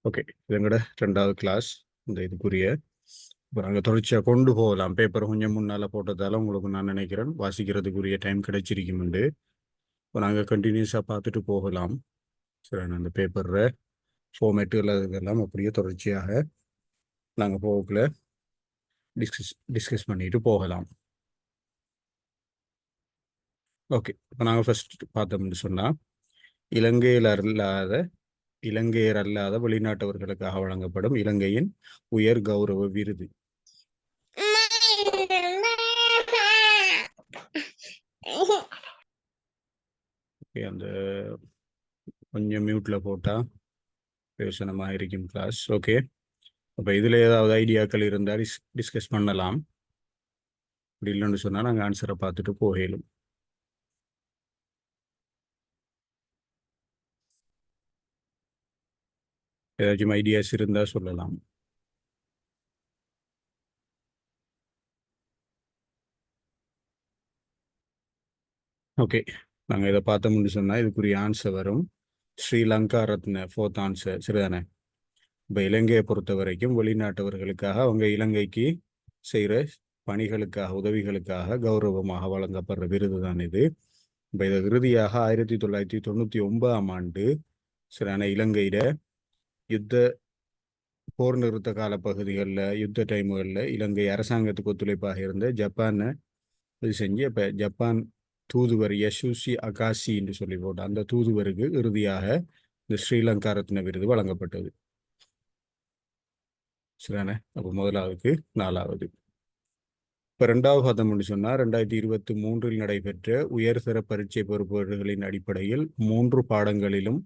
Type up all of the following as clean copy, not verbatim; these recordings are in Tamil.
ஓகே, இது எங்களோட 2வது கிளாஸ். இந்த இதுக்குரிய இப்போ நாங்கள் தொடர்ச்சியாக கொண்டு போகலாம். பேப்பர் கொஞ்சம் முன்னால் போட்டதால உங்களுக்கு நான் நினைக்கிறேன் வாசிக்கிறதுக்குரிய டைம் கிடைச்சிருக்குமெண்டு. இப்போ நாங்கள் கண்டினியூஸாக பார்த்துட்டு போகலாம். சரி, நான் அந்த பேப்பரில் ஃபார்மேட்டுகள் இதெல்லாம் அப்படியே தொடர்ச்சியாக நாங்கள் போகக்குள்ள டிஸ்கஸ் பண்ணிட்டு போகலாம். ஓகே, இப்போ நாங்கள் ஃபர்ஸ்ட் பார்த்தோம்னு சொன்னால் இலங்கையர் அல்லாத வெளிநாட்டவர்களுக்காக வழங்கப்படும் இலங்கையின் உயர் கௌரவ விருது. அந்த கொஞ்சம் மியூட்ல போட்டால் பிரயோசனமாக இருக்கும் கிளாஸ். ஓகே, அப்போ இதில் ஏதாவது ஐடியாக்கள் இருந்தால் டிஸ்கஸ் பண்ணலாம். அப்படி இல்லைன்னு சொன்னால் நாங்கள் ஆன்சரை பார்த்துட்டு போகலும். ஏதாச்சும் ஐடியாஸ் இருந்தால் சொல்லலாம். ஓகே, நாங்கள் இதை பார்த்தோம்னு சொன்னால் இதுக்குரிய ஆன்சர் வரும் ஸ்ரீலங்கா ரத்ன. 4th ஆன்சர் சரிதானே? இப்போ இலங்கையை பொறுத்த வரைக்கும் வெளிநாட்டவர்களுக்காக அவங்க இலங்கைக்கு செய்கிற பணிகளுக்காக உதவிகளுக்காக கௌரவமாக வழங்கப்படுற விருது தான் இது. இப்போ இதை இறுதியாக 1999ஆம் ஆண்டு சரியான இலங்கையில யுத்த போர் நிறுத்த கால பகுதிகளில் யுத்த டைமுகளில் இலங்கை அரசாங்கத்துக்கு ஒத்துழைப்பாக இருந்த ஜப்பானை இது செஞ்சு இப்போ ஜப்பான் தூதுவர் யசுஷி அகாசி என்று சொல்லி போட்டு அந்த தூதுவருக்கு இறுதியாக இந்த ஸ்ரீலங்கா ரத்ன விருது வழங்கப்பட்டது. சரிதானே? அப்போ முதலாவதுக்கு 4வது. இப்போ 2வது பார்த்தோம்னு சொன்னால் 2023 நடைபெற்ற உயர்தர பரீட்சை பொறுப்புகளின் அடிப்படையில் 3 பாடங்களிலும்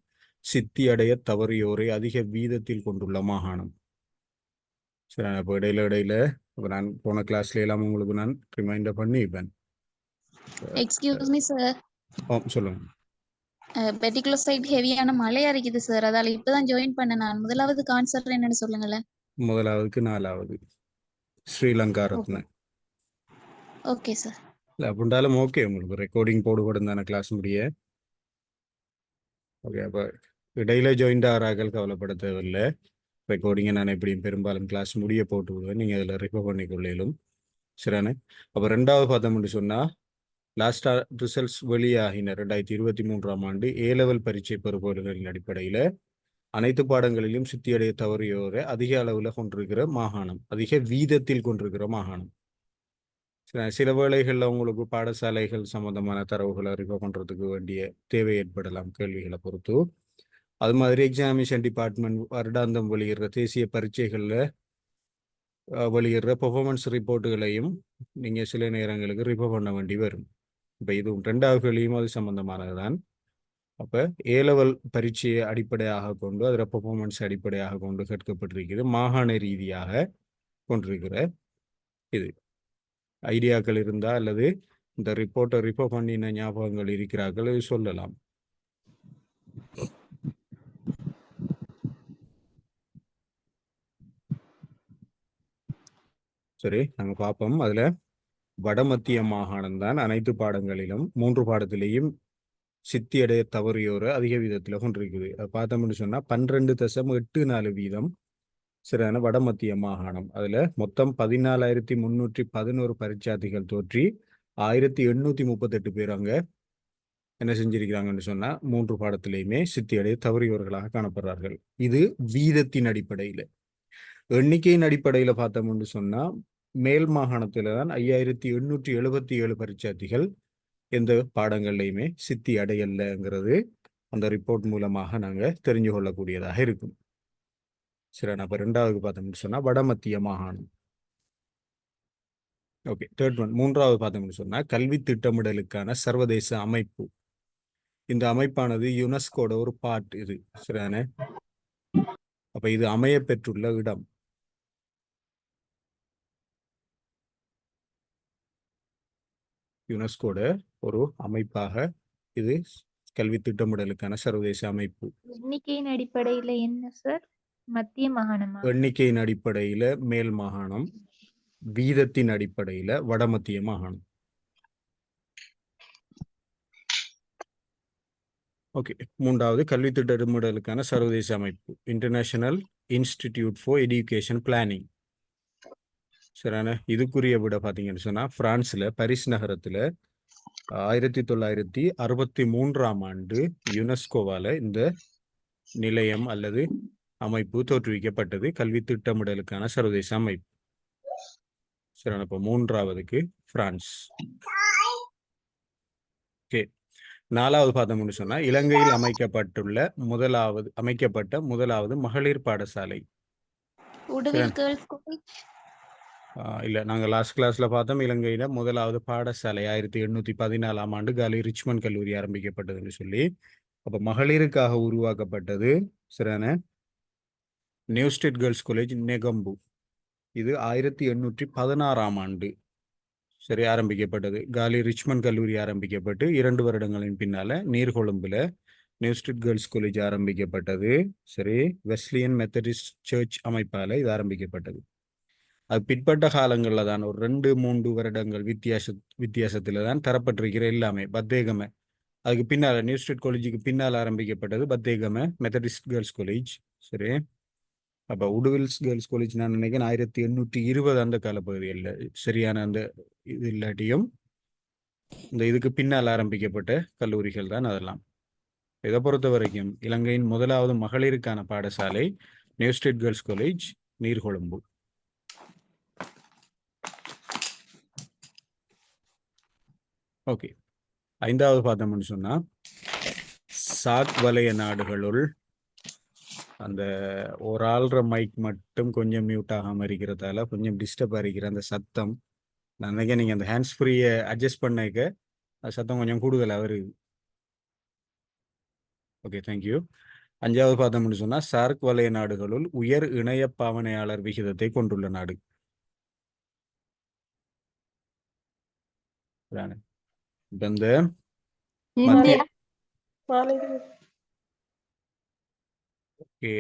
சித்தி அடைய தவறியோரை அதிக வீதத்தில் கொண்டுள்ள மாகாணம். சரி, இப்போ இடையில இப்போ நான் போன கிளாஸ்ல எல்லாம் உங்களுக்கு நான் ரிமைண்டர் பண்ணிப்பேன். Excuse me sir. சொல்லுங்க. பெர்டிகுலர் சைட் ஹெவியான மழையா இருக்குது சார். அதால இப்பதான் ஜாயின் பண்ண நான். முதலாவது ஆன்சர் என்னன்னு சொல்லுங்களேன். முதலாவதுக்கு 4வது ஸ்ரீலங்கா ரத்ன. Okay sir. இல்லை அப்படின்றாலும் ஓகே, உங்களுக்கு ரெக்கார்டிங் போடுபடும் தானே கிளாஸ் முடிய. ஓகே, அப்போ இடையில ஜாயின்ட் ஆறாக்கள் கவலைப்பட தேவையில்லை. ரெக்கார்டிங்கை நான் எப்படியும் பெரும்பாலும் கிளாஸ் முடிய போட்டு விடுவேன், நீங்கள் அதில் ரிப்போர்ட் பண்ணிக்கொள்ளும். சரியானே? அப்போ 2வது பார்த்தோம்னு சொன்னால் லாஸ்டாக ரிசல்ட்ஸ் வெளியாகின 2023ஆம் ஆண்டு A-level பரீட்சை பெறுபவர்களின் அடிப்படையில் அனைத்து பாடங்களிலும் சித்தியடைய தவறியோரை அதிக அளவில் கொண்டிருக்கிற மாகாணம், அதிக வீதத்தில் கொண்டிருக்கிற மாகாணம். சில வேளைகளில் உங்களுக்கு பாடசாலைகள் சம்பந்தமான தரவுகளை ரிப்போர்ட் பண்ணுறதுக்கு வேண்டிய தேவை ஏற்படலாம் கேள்விகளை பொறுத்து. அது மாதிரி எக்ஸாமினேஷன் டிபார்ட்மெண்ட் வருடாந்தம் வெளியிடுற தேசிய பரீட்சைகளில் வெளியிடுற பெர்ஃபார்மன்ஸ் ரிப்போர்ட்டுகளையும் நீங்கள் சில நேரங்களுக்கு ரிப்போர்ட் பண்ண வேண்டி வரும். இப்போ இதுவும் 2வது கேள்வியும் அது சம்பந்தமானது தான். அப்போ A-level பரீட்சையை அடிப்படையாக கொண்டு அதில் பெர்ஃபார்மன்ஸ் அடிப்படையாக கொண்டு கேட்கப்பட்டிருக்கிறது மாகாண ரீதியாக கொண்டிருக்கிற இது. ஐடியாக்கள் இருந்தால் அல்லது இந்த ரிப்போர்ட்டை ரிப்போர்ட் பண்ணின ஞாபகங்கள் இருக்கிறார்கள் சொல்லலாம். சரி, நாங்கள் பார்ப்போம். அதில் வடமத்திய மாகாணம் தான் அனைத்து பாடங்களிலும் 3 பாடத்திலையும் சித்தியடைய தவறியோரை அதிக வீதத்தில் கொண்டிருக்குது. அதை பார்த்தோம்னு சொன்னால் 12.84 வீதம் சரியான வடமத்திய மாகாணம். அதில் மொத்தம் 14,311 பரீட்சார்த்திகள் தோற்றி 1,838 பேர் அங்கே என்ன செஞ்சிருக்கிறாங்கன்னு சொன்னால் 3 பாடத்திலையுமே சித்தியடைய தவறியவர்களாக காணப்படுறார்கள். இது வீதத்தின் அடிப்படையில். எண்ணிக்கையின் அடிப்படையில் பார்த்தோம்னு சொன்னால் மேல் மாகாணத்தில் தான் 5,877 பரீட்சார்த்திகள் எந்த பாடங்கள்லையுமே சித்தி அடையலைங்கிறது அந்த ரிப்போர்ட் மூலமாக நாங்கள் தெரிஞ்சு கொள்ளக்கூடியதாக இருக்கும். சரி, நான் இப்போ 2வது பார்த்தோம்னு சொன்னால் வடமத்திய மாகாணம். ஓகே, 3வது பார்த்தோம்னு சொன்னால் கல்வி திட்டமிடலுக்கான சர்வதேச அமைப்பு. இந்த அமைப்பானது யுனெஸ்கோட ஒரு பார்ட் இது. சரிதானே? அப்போ இது அமைய பெற்றுள்ள இடம். யுனெஸ்கோட ஒரு அமைப்பாக இது கல்வி திட்டமிடலுக்கான சர்வதேச அமைப்பு. எண்ணிக்கையின் அடிப்படையில் என்ன சார்? மத்திய மாகாணமா? எண்ணிக்கையின் அடிப்படையில் மேல் மாகாணம், வீதத்தின் அடிப்படையில் வடமத்திய மாகாணம். ஓகே, மூன்றாவது கல்வி திட்டமிடலுக்கான சர்வதேச அமைப்பு international institute for education planning. சரியான, இதுக்குரிய விட பார்த்தீங்கன்னு சொன்னால் பிரான்ஸில் பாரிஸ் நகரத்தில் 1963ஆம் ஆண்டு யுனெஸ்கோவால் இந்த நிலையம் அல்லது அமைப்பு தோற்றுவிக்கப்பட்டது, கல்வி திட்டமிடலுக்கான சர்வதேச அமைப்பு. சரியான, இப்போ மூன்றாவதுக்கு பிரான்ஸ். ஓகே, நாலாவது பார்த்தோம்னு சொன்னா இலங்கையில் அமைக்கப்பட்ட முதலாவது மகளிர் பாடசாலை. Uduvil girls college. இல்ல, நாங்க லாஸ்ட் கிளாஸ்ல பார்த்தோம் இலங்கையில முதலாவது பாடசாலை 1814ஆம் ஆண்டு காலி ரிச்மண்ட் கல்லூரி ஆரம்பிக்கப்பட்டதுன்னு சொல்லி. அப்ப மகளிருக்காக உருவாக்கப்பட்டது சரியான நியூஸ்டேட் கேர்ள்ஸ் காலேஜ் நெகம்பு. இது 1816ஆம் ஆண்டு சரி ஆரம்பிக்கப்பட்டது. காலி ரிச்மண்ட் கல்லூரி ஆரம்பிக்கப்பட்டு 2 வருடங்களின் பின்னால நீர்கொழும்புல நியூஸ்டேட் கேர்ள்ஸ் காலேஜ் ஆரம்பிக்கப்பட்டது. சரி, வெஸ்லியன் மெத்தடிஸ்ட் சர்ச் அமைப்பால இது ஆரம்பிக்கப்பட்டது. அது பிற்பட்ட காலங்களில் தான் ஒரு 2-3 வருடங்கள் வித்தியாசத்துல தான் தரப்பட்டிருக்கிற எல்லாமே. பத்தேகம அதுக்கு பின்னால நியூஸ்டேட் காலேஜுக்கு பின்னால் ஆரம்பிக்கப்பட்டது பத்தேகம மெத்தடிஸ்ட் கேர்ள்ஸ் காலேஜ். சரி, அப்போ உடுவில்ஸ் கேர்ள்ஸ் காலேஜ் நான் நினைக்கிறேன் 1820 அந்த காலப்பகுதியில் சரியான அந்த இது இல்லாட்டியும் இந்த இதுக்கு பின்னால் ஆரம்பிக்கப்பட்ட கல்லூரிகள் தான் அதெல்லாம். இதை பொறுத்த வரைக்கும் இலங்கையின் முதலாவது மகளிருக்கான பாடசாலை நியூஸ்டேட் கேர்ள்ஸ் காலேஜ் நீர்கொழும்பு. ஓகே, ஐந்தாவது பார்த்தோம்னு சொன்னா சாக் வலய நாடுகளுள் அந்த ஒரு ஆள்ற மைக் மட்டும் கொஞ்சம் மியூட் ஆகாம இருக்கிறதால கொஞ்சம் டிஸ்டர்ப் இருக்கிற அந்த சத்தம். நான் நினைக்கிறேன் நீங்க அந்த ஹேண்ட்ஸ் ஃப்ரீயை அட்ஜஸ்ட் பண்ணக்க அந்த சத்தம் கொஞ்சம் கூடுதலாக வருது. Okay, thank you. அஞ்சாவது பார்த்தோம்னு சொன்னா சார்க் வலய நாடுகளுள் உயர் இணைய பாவனையாளர் விகிதத்தை கொண்டுள்ள நாடு. இந்த மத்திய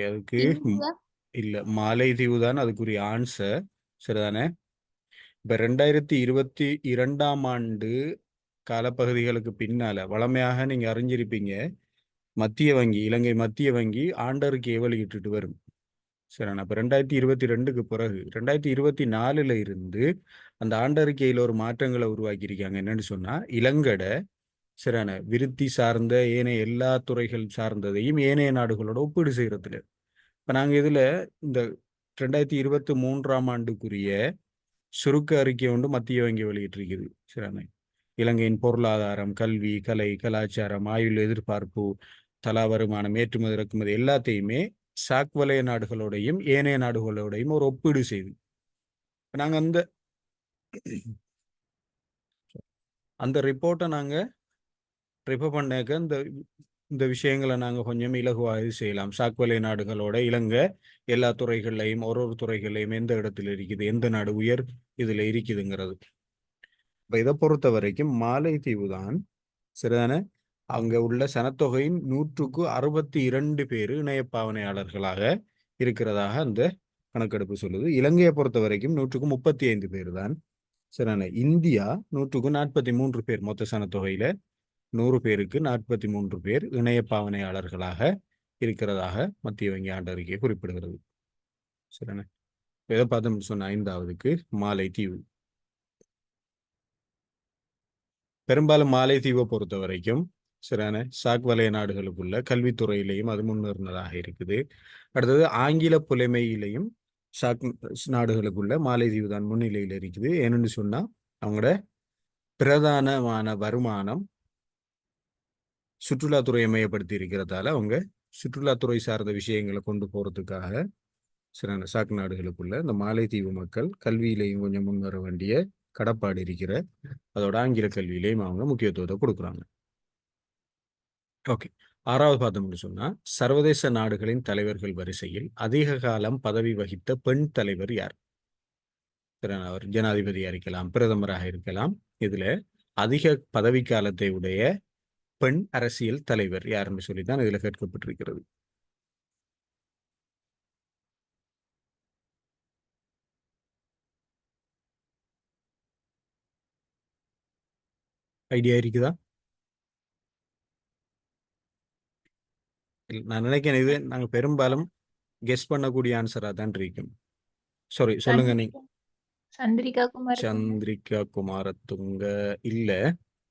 அதுக்கு இந்தியா. இல்ல மாலைதீவு தான் அதுக்குரிய ஆன்சர். சரிதானே? இப்ப 2022ஆம் ஆண்டு காலப்பகுதிகளுக்கு பின்னால வளமையாக நீங்க அறிஞ்சிருப்பீங்க மத்திய வங்கி இலங்கை மத்திய வங்கி ஆண்டறிக்கையை வெளியிட்டு வரும். சரிண்ணா, இப்போ 2022க்கு பிறகு 2024 இருந்து அந்த ஆண்டறிக்கையில் ஒரு மாற்றங்களை உருவாக்கியிருக்காங்க. என்னன்னு சொன்னா இலங்கட சரியான விருத்தி சார்ந்த ஏனைய எல்லா துறைகள் சார்ந்ததையும் ஏனைய நாடுகளோட ஒப்பீடு செய்யறதுல இப்போ நாங்கள் இதில் இந்த 2023ஆம் ஆண்டுக்குரிய சுருக்க அறிக்கை ஒன்று மத்திய வங்கி வெளியிட்டிருக்குது. சரியான, இலங்கையின் பொருளாதாரம், கல்வி, கலை, கலாச்சாரம், ஆயுள் எதிர்பார்ப்பு, தலா வருமானம், ஏற்றுமதி இறக்குமதி எல்லாத்தையுமே சாக் வலய நாடுகளோடையும் ஏனைய நாடுகளோடையும் ஒரு ஒப்பீடு செய்து நாங்கள் அந்த ரிப்போர்ட்டை நாங்கள் ரிப்போர்ட் பண்ணாக்க இந்த விஷயங்களை நாங்கள் கொஞ்சம் இலகுவாக இது செய்யலாம். சாக் வலய நாடுகளோட இலங்கை எல்லா துறைகள்லையும் ஒரு துறைகள்லையும் எந்த இடத்துல இருக்குது, எந்த நாடு உயர் இதில் இருக்குதுங்கிறது. இப்போ இதை பொறுத்த வரைக்கும் மாலைதீவு தான் சரிதானே அங்கே உள்ள சனத்தொகையின் 162 பேர் இணையப்பாவனையாளர்களாக இருக்கிறதாக அந்த கணக்கெடுப்பு சொல்லுது. இலங்கையை பொறுத்த வரைக்கும் 135 பேர் தான் சரிதானே. இந்தியா 143 பேர், மொத்த சனத்தொகையில 100 பேருக்கு 43 பேர் இணையப்பாவனையாளர்களாக இருக்கிறதாக மத்திய வங்கி ஆண்டறிக்கை குறிப்பிடுகிறது. சரிதானே, எதை பார்த்தோம்னு சொன்ன ஐந்தாவதுக்கு மாலைதீவு. பெரும்பாலும் மாலைதீவை பொறுத்த வரைக்கும் சரியான சாக் வலய நாடுகளுக்குள்ள கல்வித்துறையிலையும் அது முன்னேறினதாக இருக்குது. அடுத்தது ஆங்கில புலைமையிலையும் சாக் நாடுகளுக்குள்ள மாலைதீவு தான் முன்னிலையில் இருக்குது. ஏன்னு சொன்னா அவங்களோட பிரதானமான வருமானம் சுற்றுலாத்துறையை மையப்படுத்தி இருக்கிறதால அவங்க சுற்றுலாத்துறை சார்ந்த விஷயங்களை கொண்டு போறதுக்காக சில சாக் நாடுகளுக்குள்ள இந்த மாலைதீவு மக்கள் கல்வியிலையும் கொஞ்சம் முன்வர வேண்டிய கடப்பாடு இருக்கிற அதோட ஆங்கில கல்வியிலையும் அவங்க முக்கியத்துவத்தை கொடுக்குறாங்க. ஓகே, ஆறாவது பார்த்தோம்னு சொன்னா சர்வதேச நாடுகளின் தலைவர்கள் வரிசையில் அதிக காலம் பதவி வகித்த பெண் தலைவர் யார்? அவர் ஜனாதிபதியாக இருக்கலாம், பிரதமராக இருக்கலாம். இதுல அதிக பதவி காலத்தை உடைய பெண் அரசியல் தலைவர் யாருன்னு சொல்லித்தான் இதுல கேட்கப்பட்டிருக்கிறது. ஐடியா இருக்குதா? நான் நினைக்கிறேன் இது நாங்கள் பெரும்பாலும் கெஸ் பண்ணக்கூடிய ஆன்சராக தான் இருக்கும். சாரி, சொல்லுங்க நீங்க. சந்திரிகா குமார் சந்திரிகா குமாரதுங்க இல்ல.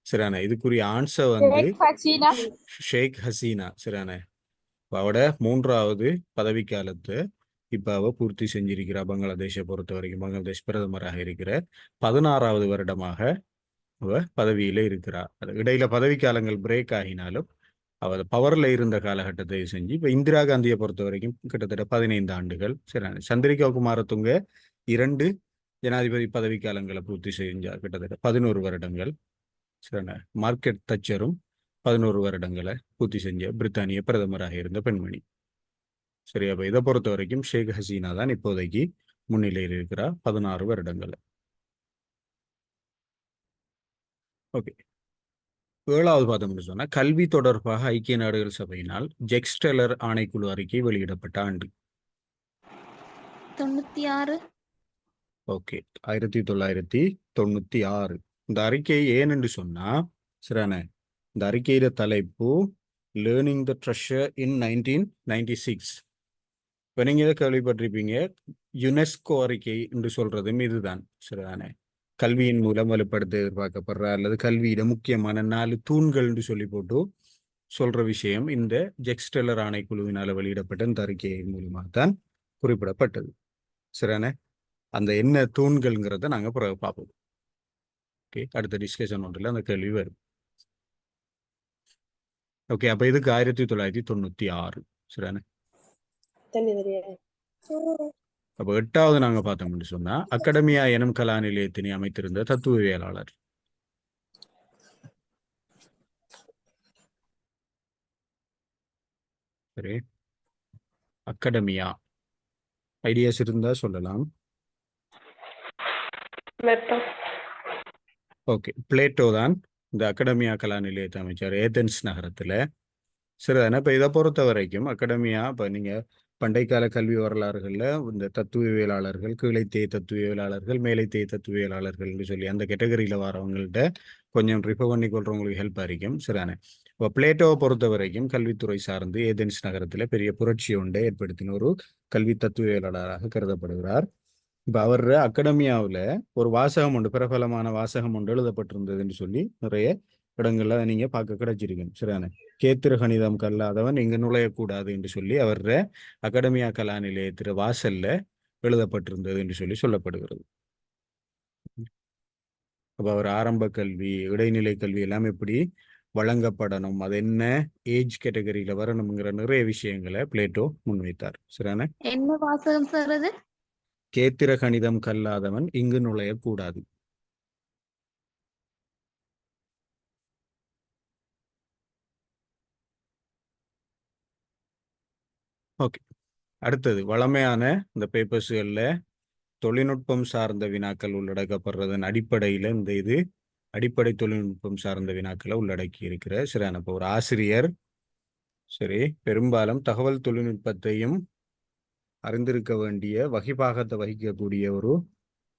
சரியானே, இதுக்குரிய ஆன்சர் வந்து ஷேக் ஹசீனா. சரியானே, அவட 3வது பதவிக்காலத்தை இப்ப அவ பூர்த்தி செஞ்சிருக்கிறா. பங்களாதேஷை பொறுத்த வரைக்கும் பங்களாதேஷ் பிரதமராக இருக்கிற 16வது வருடமாக அவ பதவியில இருக்கிறா. இடையில பதவிக்காலங்கள் பிரேக் ஆகினாலும் அவ பவர்ல இருந்த காலகட்டத்தை செஞ்சு இப்ப இந்திரா காந்தியை பொறுத்த வரைக்கும் கிட்டத்தட்ட 15 ஆண்டுகள். சரியான, சந்திரிகா குமாரதுங்க 2 ஜனாதிபதி பதவிக்காலங்களை பூர்த்தி செஞ்சா, கிட்டத்தட்ட 11 வருடங்கள். சரியான, மார்க்கெட் தச்சரும் 11 வருடங்களை பூர்த்தி செஞ்ச பிரித்தானிய பிரதமராக இருந்த பெண்மணி. சரி, அப்ப இதை பொறுத்த வரைக்கும் ஷேக் ஹசீனா தான் இப்போதைக்கு முன்னிலையில் இருக்கிறா 16 வருடங்கள். ஓகே, 7வது பார்த்தோம்னு சொன்னா கல்வி தொடர்பாக ஐக்கிய நாடுகள் சபையினால் ஜெக்ஸ்டெல்லர் ஆணைக்குழு அறிக்கை வெளியிடப்பட்ட ஆண்டு. 96. ஓகே, 1996. இந்த அறிக்கை ஏன் என்று சொன்னா, சரியான, இந்த அறிக்கையில தலைப்பு லேர்னிங் த ட்ரெஷர் இன் 1996. இப்போ நீங்க இதை கேள்விப்பட்டிருப்பீங்க, யுனெஸ்கோ அறிக்கை என்று சொல்றதும் இதுதான். சரிதானே, கல்வியின் மூலம் வலுப்படுத்த எதிர்பார்க்கப்படுற அல்லது கல்வியிட முக்கியமான 4 தூண்கள் என்று சொல்லி போட்டு சொல்ற விஷயம் இந்த ஜெக்ஸ்டெல்லர் ஆணைக்குழுவினால் வெளியிடப்பட்ட இந்த அறிக்கையின் மூலமாக தான் குறிப்பிடப்பட்டது. சரிதானே, அந்த என்ன தூண்கள்ங்கிறத நாங்கள் பிறகு பார்ப்போம். ஓகே, அடுத்த டிஸ்கஷன் ஒன்றில் அந்த கேள்வி வரும். ஓகே, அப்போ இதுக்கு 1996. சரிதானே, அப்போ 8வது நாங்கள் பார்த்தோம்னு சொன்னா அகாடமியா எனும் கலா நிலையத்தினை அமைத்திருந்த தத்துவவியலாளர். சரி, அகாடமியா ஐடியாஸ் இருந்தா சொல்லலாம். ஓகே, பிளேட்டோ தான் இந்த அகாடமியா கலா நிலையத்தை அமைச்சார் ஏதென்ஸ் நகரத்துல. சரிதானே, இப்போ இதை பொறுத்த வரைக்கும் அகாடமியா, இப்போ நீங்க பண்டைக்கால கல்வி வரலாறுகளில் இந்த தத்துவவியலாளர்கள், கீழைத்தேய தத்துவவியலாளர்கள், மேலைத்தேய தத்துவவியலாளர்கள்னு சொல்லி அந்த கேட்டகரியில் வரவங்கள்ட்ட கொஞ்சம் ரிஃபர் பண்ணி கொள்றவங்களுக்கு ஹெல்ப் ஆகிக்கும். சரிதானே, இப்போ பிளேட்டோவை பொறுத்த வரைக்கும் கல்வித்துறை சார்ந்து ஏதென்ஸ் நகரத்தில் பெரிய புரட்சி ஒன்றை ஏற்படுத்தின ஒரு கல்வி தத்துவவியலாளராக கருதப்படுகிறார். இப்போ அவர் அகாடமியாவில் ஒரு வாசகம் ஒன்று, பிரபலமான வாசகம் ஒன்று எழுதப்பட்டிருந்ததுன்னு சொல்லி நிறைய இடங்கள்ல நீங்க பார்க்க கிடைச்சிருக்கேன். சரிதானே, கேத்திர கணிதம் கல்லாதவன் இங்கு நுழையக்கூடாது என்று சொல்லி அவர் அகாடமியா கலா நிலையத்திற வாசல்ல எழுதப்பட்டிருந்தது என்று சொல்லி சொல்லப்படுகிறது. அப்போ அவர் ஆரம்ப கல்வி, இடைநிலை கல்வி எல்லாம் எப்படி வழங்கப்படணும், அது என்ன ஏஜ் கேட்டகரியில வரணுங்கிற நிறைய விஷயங்களை பிளேட்டோ முன்வைத்தார். சரிதானே, என்ன வாசகம் சார் அது? கேத்திர கணிதம் கல்லாதவன் இங்கு நுழையக்கூடாது. ஓகே, அடுத்தது வளமையான இந்த பேப்பர்ஸ்களில் தொழில்நுட்பம் சார்ந்த வினாக்கள் உள்ளடக்கப்படுறதன் அடிப்படையில் இந்த இது அடிப்படை தொழில்நுட்பம் சார்ந்த வினாக்களை உள்ளடக்கி இருக்கிற. சரியான, இப்போ ஒரு ஆசிரியர் சரி பெரும்பாலும் தகவல் தொழில்நுட்பத்தையும் அறிந்திருக்க வேண்டிய வகிபாகத்தை வகிக்கக்கூடிய ஒரு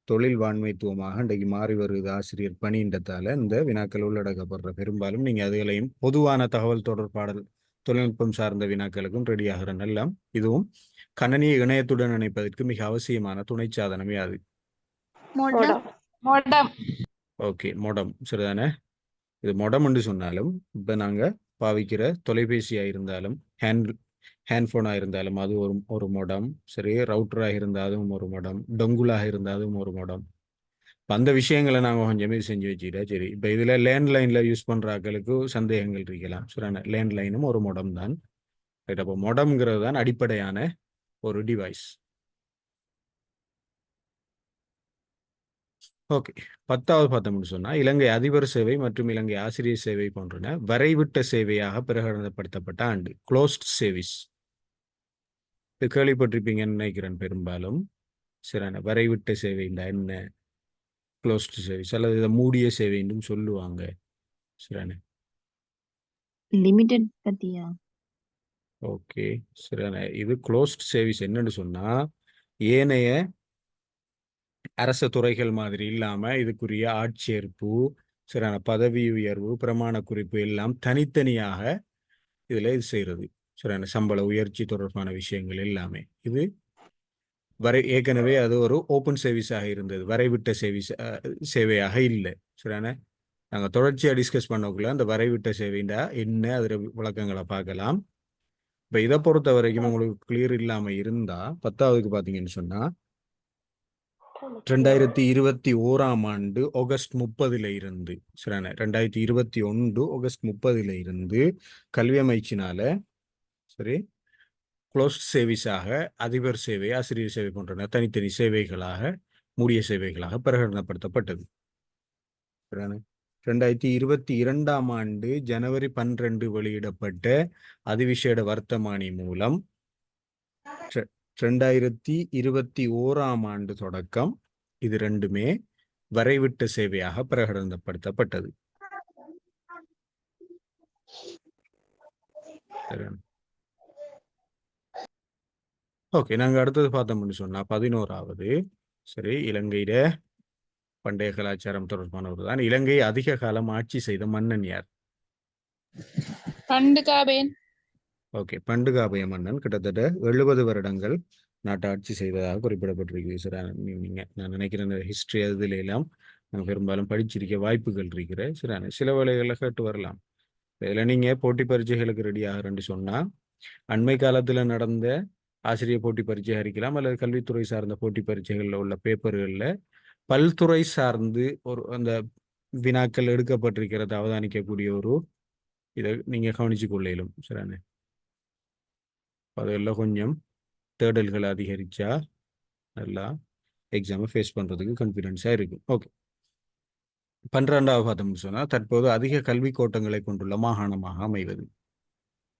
தொழில் வாண்மைத்துவமாக இன்றைக்கு மாறி வருது ஆசிரியர் பணின்றதால இந்த வினாக்கள் உள்ளடக்கப்படுற. பெரும்பாலும் நீங்க அதுகளையும் பொதுவான தகவல் தொடர்பாடல் தொழில்நுட்பம் சார்ந்த வினாக்களுக்கும் ரெடி ஆகிற எல்லாம் இதுவும் கணனியை இணையத்துடன் இணைப்பதற்கு மிக அவசியமான துணை சாதனமே அது. ஓகே, மொடம். சரிதானே, இது மொடம் என்று சொன்னாலும் இப்ப நாங்க பாவிக்கிற தொலைபேசியா இருந்தாலும் ஹேண்ட்போனா இருந்தாலும் அது ஒரு மொடம். சரி, ரவுட்டராக இருந்தாலும் ஒரு மொடம், டொங்குலாக இருந்தாலும் ஒரு மொடம். அந்த விஷயங்களை நாங்கள் கொஞ்சமே செஞ்சு வச்சுக்கிட்டா சரி. இப்போ இதில் லேண்ட்லைனில் யூஸ் பண்ணுற ஆட்களுக்கு சந்தேகங்கள் இருக்கலாம். சரியான, லேண்ட்லைனும் ஒரு மொடம் தான். ரைட், அப்போ மொடம்ங்கிறது தான் அடிப்படையான ஒரு டிவைஸ். ஓகே, 10வது பார்த்தோம்னு சொன்னால் இலங்கை அதிபர் சேவை மற்றும் இலங்கை ஆசிரியர் சேவை போன்றன வரைவிட்ட சேவையாக பிரகடனப்படுத்தப்பட்ட ஆண்டு. க்ளோஸ்ட் சர்வீஸ், இது கேள்விப்பட்டிருப்பீங்கன்னு நினைக்கிறேன் பெரும்பாலும். சரியான, வரைவிட்ட சேவை என்ன, க்ளோஸ்ட் சர்வீஸ் அல்லது இதை மூடிய சேவை என்றும் சொல்லுவாங்க. சரியான, லிமிடெட் பத்தியா? ஓகே, சரியான, இது க்ளோஸ்ட் சர்வீஸ் என்னன்னு சொன்னா ஏனைய அரச துறைகள் மாதிரி இல்லாம இதுக்குரிய ஆட்சேர்ப்பு, சரியான பதவி உயர்வு, பிரமாண குறிப்பு எல்லாம் தனித்தனியாக இதுல இது செய்யறது. சரியான சம்பள உயர்ச்சி தொடர்பான விஷயங்கள் எல்லாமே இது ஏற்கனவே அது ஒரு ஓப்பன் சர்வீஸாக இருந்தது, வரைவிட்ட சேவையாக இல்லை. சரியான நாங்கள் தொடர்ச்சியாக டிஸ்கஸ் பண்ணக்குள்ள அந்த வரைவிட்ட சேவைண்டா என்ன அதில் விளக்கங்களை பார்க்கலாம். இப்போ இதை பொறுத்த வரைக்கும் உங்களுக்கு கிளியர் இல்லாமல் இருந்தால் 10ஆவதுக்கு பார்த்தீங்கன்னு சொன்னால் 2021 ஆண்டு ஆகஸ்ட் 30 இருந்து சரியான 2021 ஆகஸ்ட் 30 இருந்து கல்வி அமைச்சினால சரி க்ளோஸ்ட் சர்வீஸாக அதிபர் சேவை, ஆசிரியர் சேவை போன்ற தனித்தனி சேவைகளாக மூடிய சேவைகளாக பிரகடனப்படுத்தப்பட்டது. 2022 ஆண்டு ஜனவரி 12 வெளியிடப்பட்ட அதிவிசேட வர்த்தமானி மூலம் 2021 ஆண்டு தொடக்கம் இது ரெண்டுமே வரைவிட்ட சேவையாக பிரகடனப்படுத்தப்பட்டது. ஓகே, நாங்கள் அடுத்தது பார்த்தோம்னு சொன்னா 11ஆவது சரி இலங்கையில பண்டைய கலாச்சாரம் தொடர்பானவர் தான். இலங்கை அதிக காலம் ஆட்சி செய்த மன்னன் யார்? பண்டுகாபேன். ஓகே, பண்டுகாபய மன்னன் கிட்டத்தட்ட 70 வருடங்கள் நாட்டை ஆட்சி செய்ததாக குறிப்பிடப்பட்டிருக்கு. சார் நான் நினைக்கிறேன் ஹிஸ்டரி அதுல எல்லாம் நாங்கள் பெரும்பாலும் படிச்சிருக்க வாய்ப்புகள் இருக்கிற சில வேலைகளில் கேட்டு வரலாம். இதில் நீங்கள் போட்டி பரீட்சைகளுக்கு ரெடி ஆகிறேன்னு சொன்னால் அண்மை காலத்தில் நடந்த ஆசிரியர் போட்டி பரீட்சை அறிக்கலாம் அல்லது கல்வித்துறை சார்ந்த போட்டி பரீட்சைகளில் உள்ள பேப்பர்களில் பல்துறை சார்ந்து ஒரு அந்த வினாக்கள் எடுக்கப்பட்டிருக்கிறது அவதானிக்கக்கூடிய ஒரு இதை நீங்கள் கவனிச்சு கொள்ளையிலும். சரிண்ணே, அதெல்லாம் கொஞ்சம் தேடல்களை அதிகரித்தா நல்லா எக்ஸாமை ஃபேஸ் பண்ணுறதுக்கு கான்ஃபிடென்ஸாக இருக்கும். ஓகே, 12ஆவது பார்த்தோம்னு சொன்னால் தற்போது அதிக கல்வி கோட்டங்களை கொண்டுள்ள மாகாணமாக அமைவது.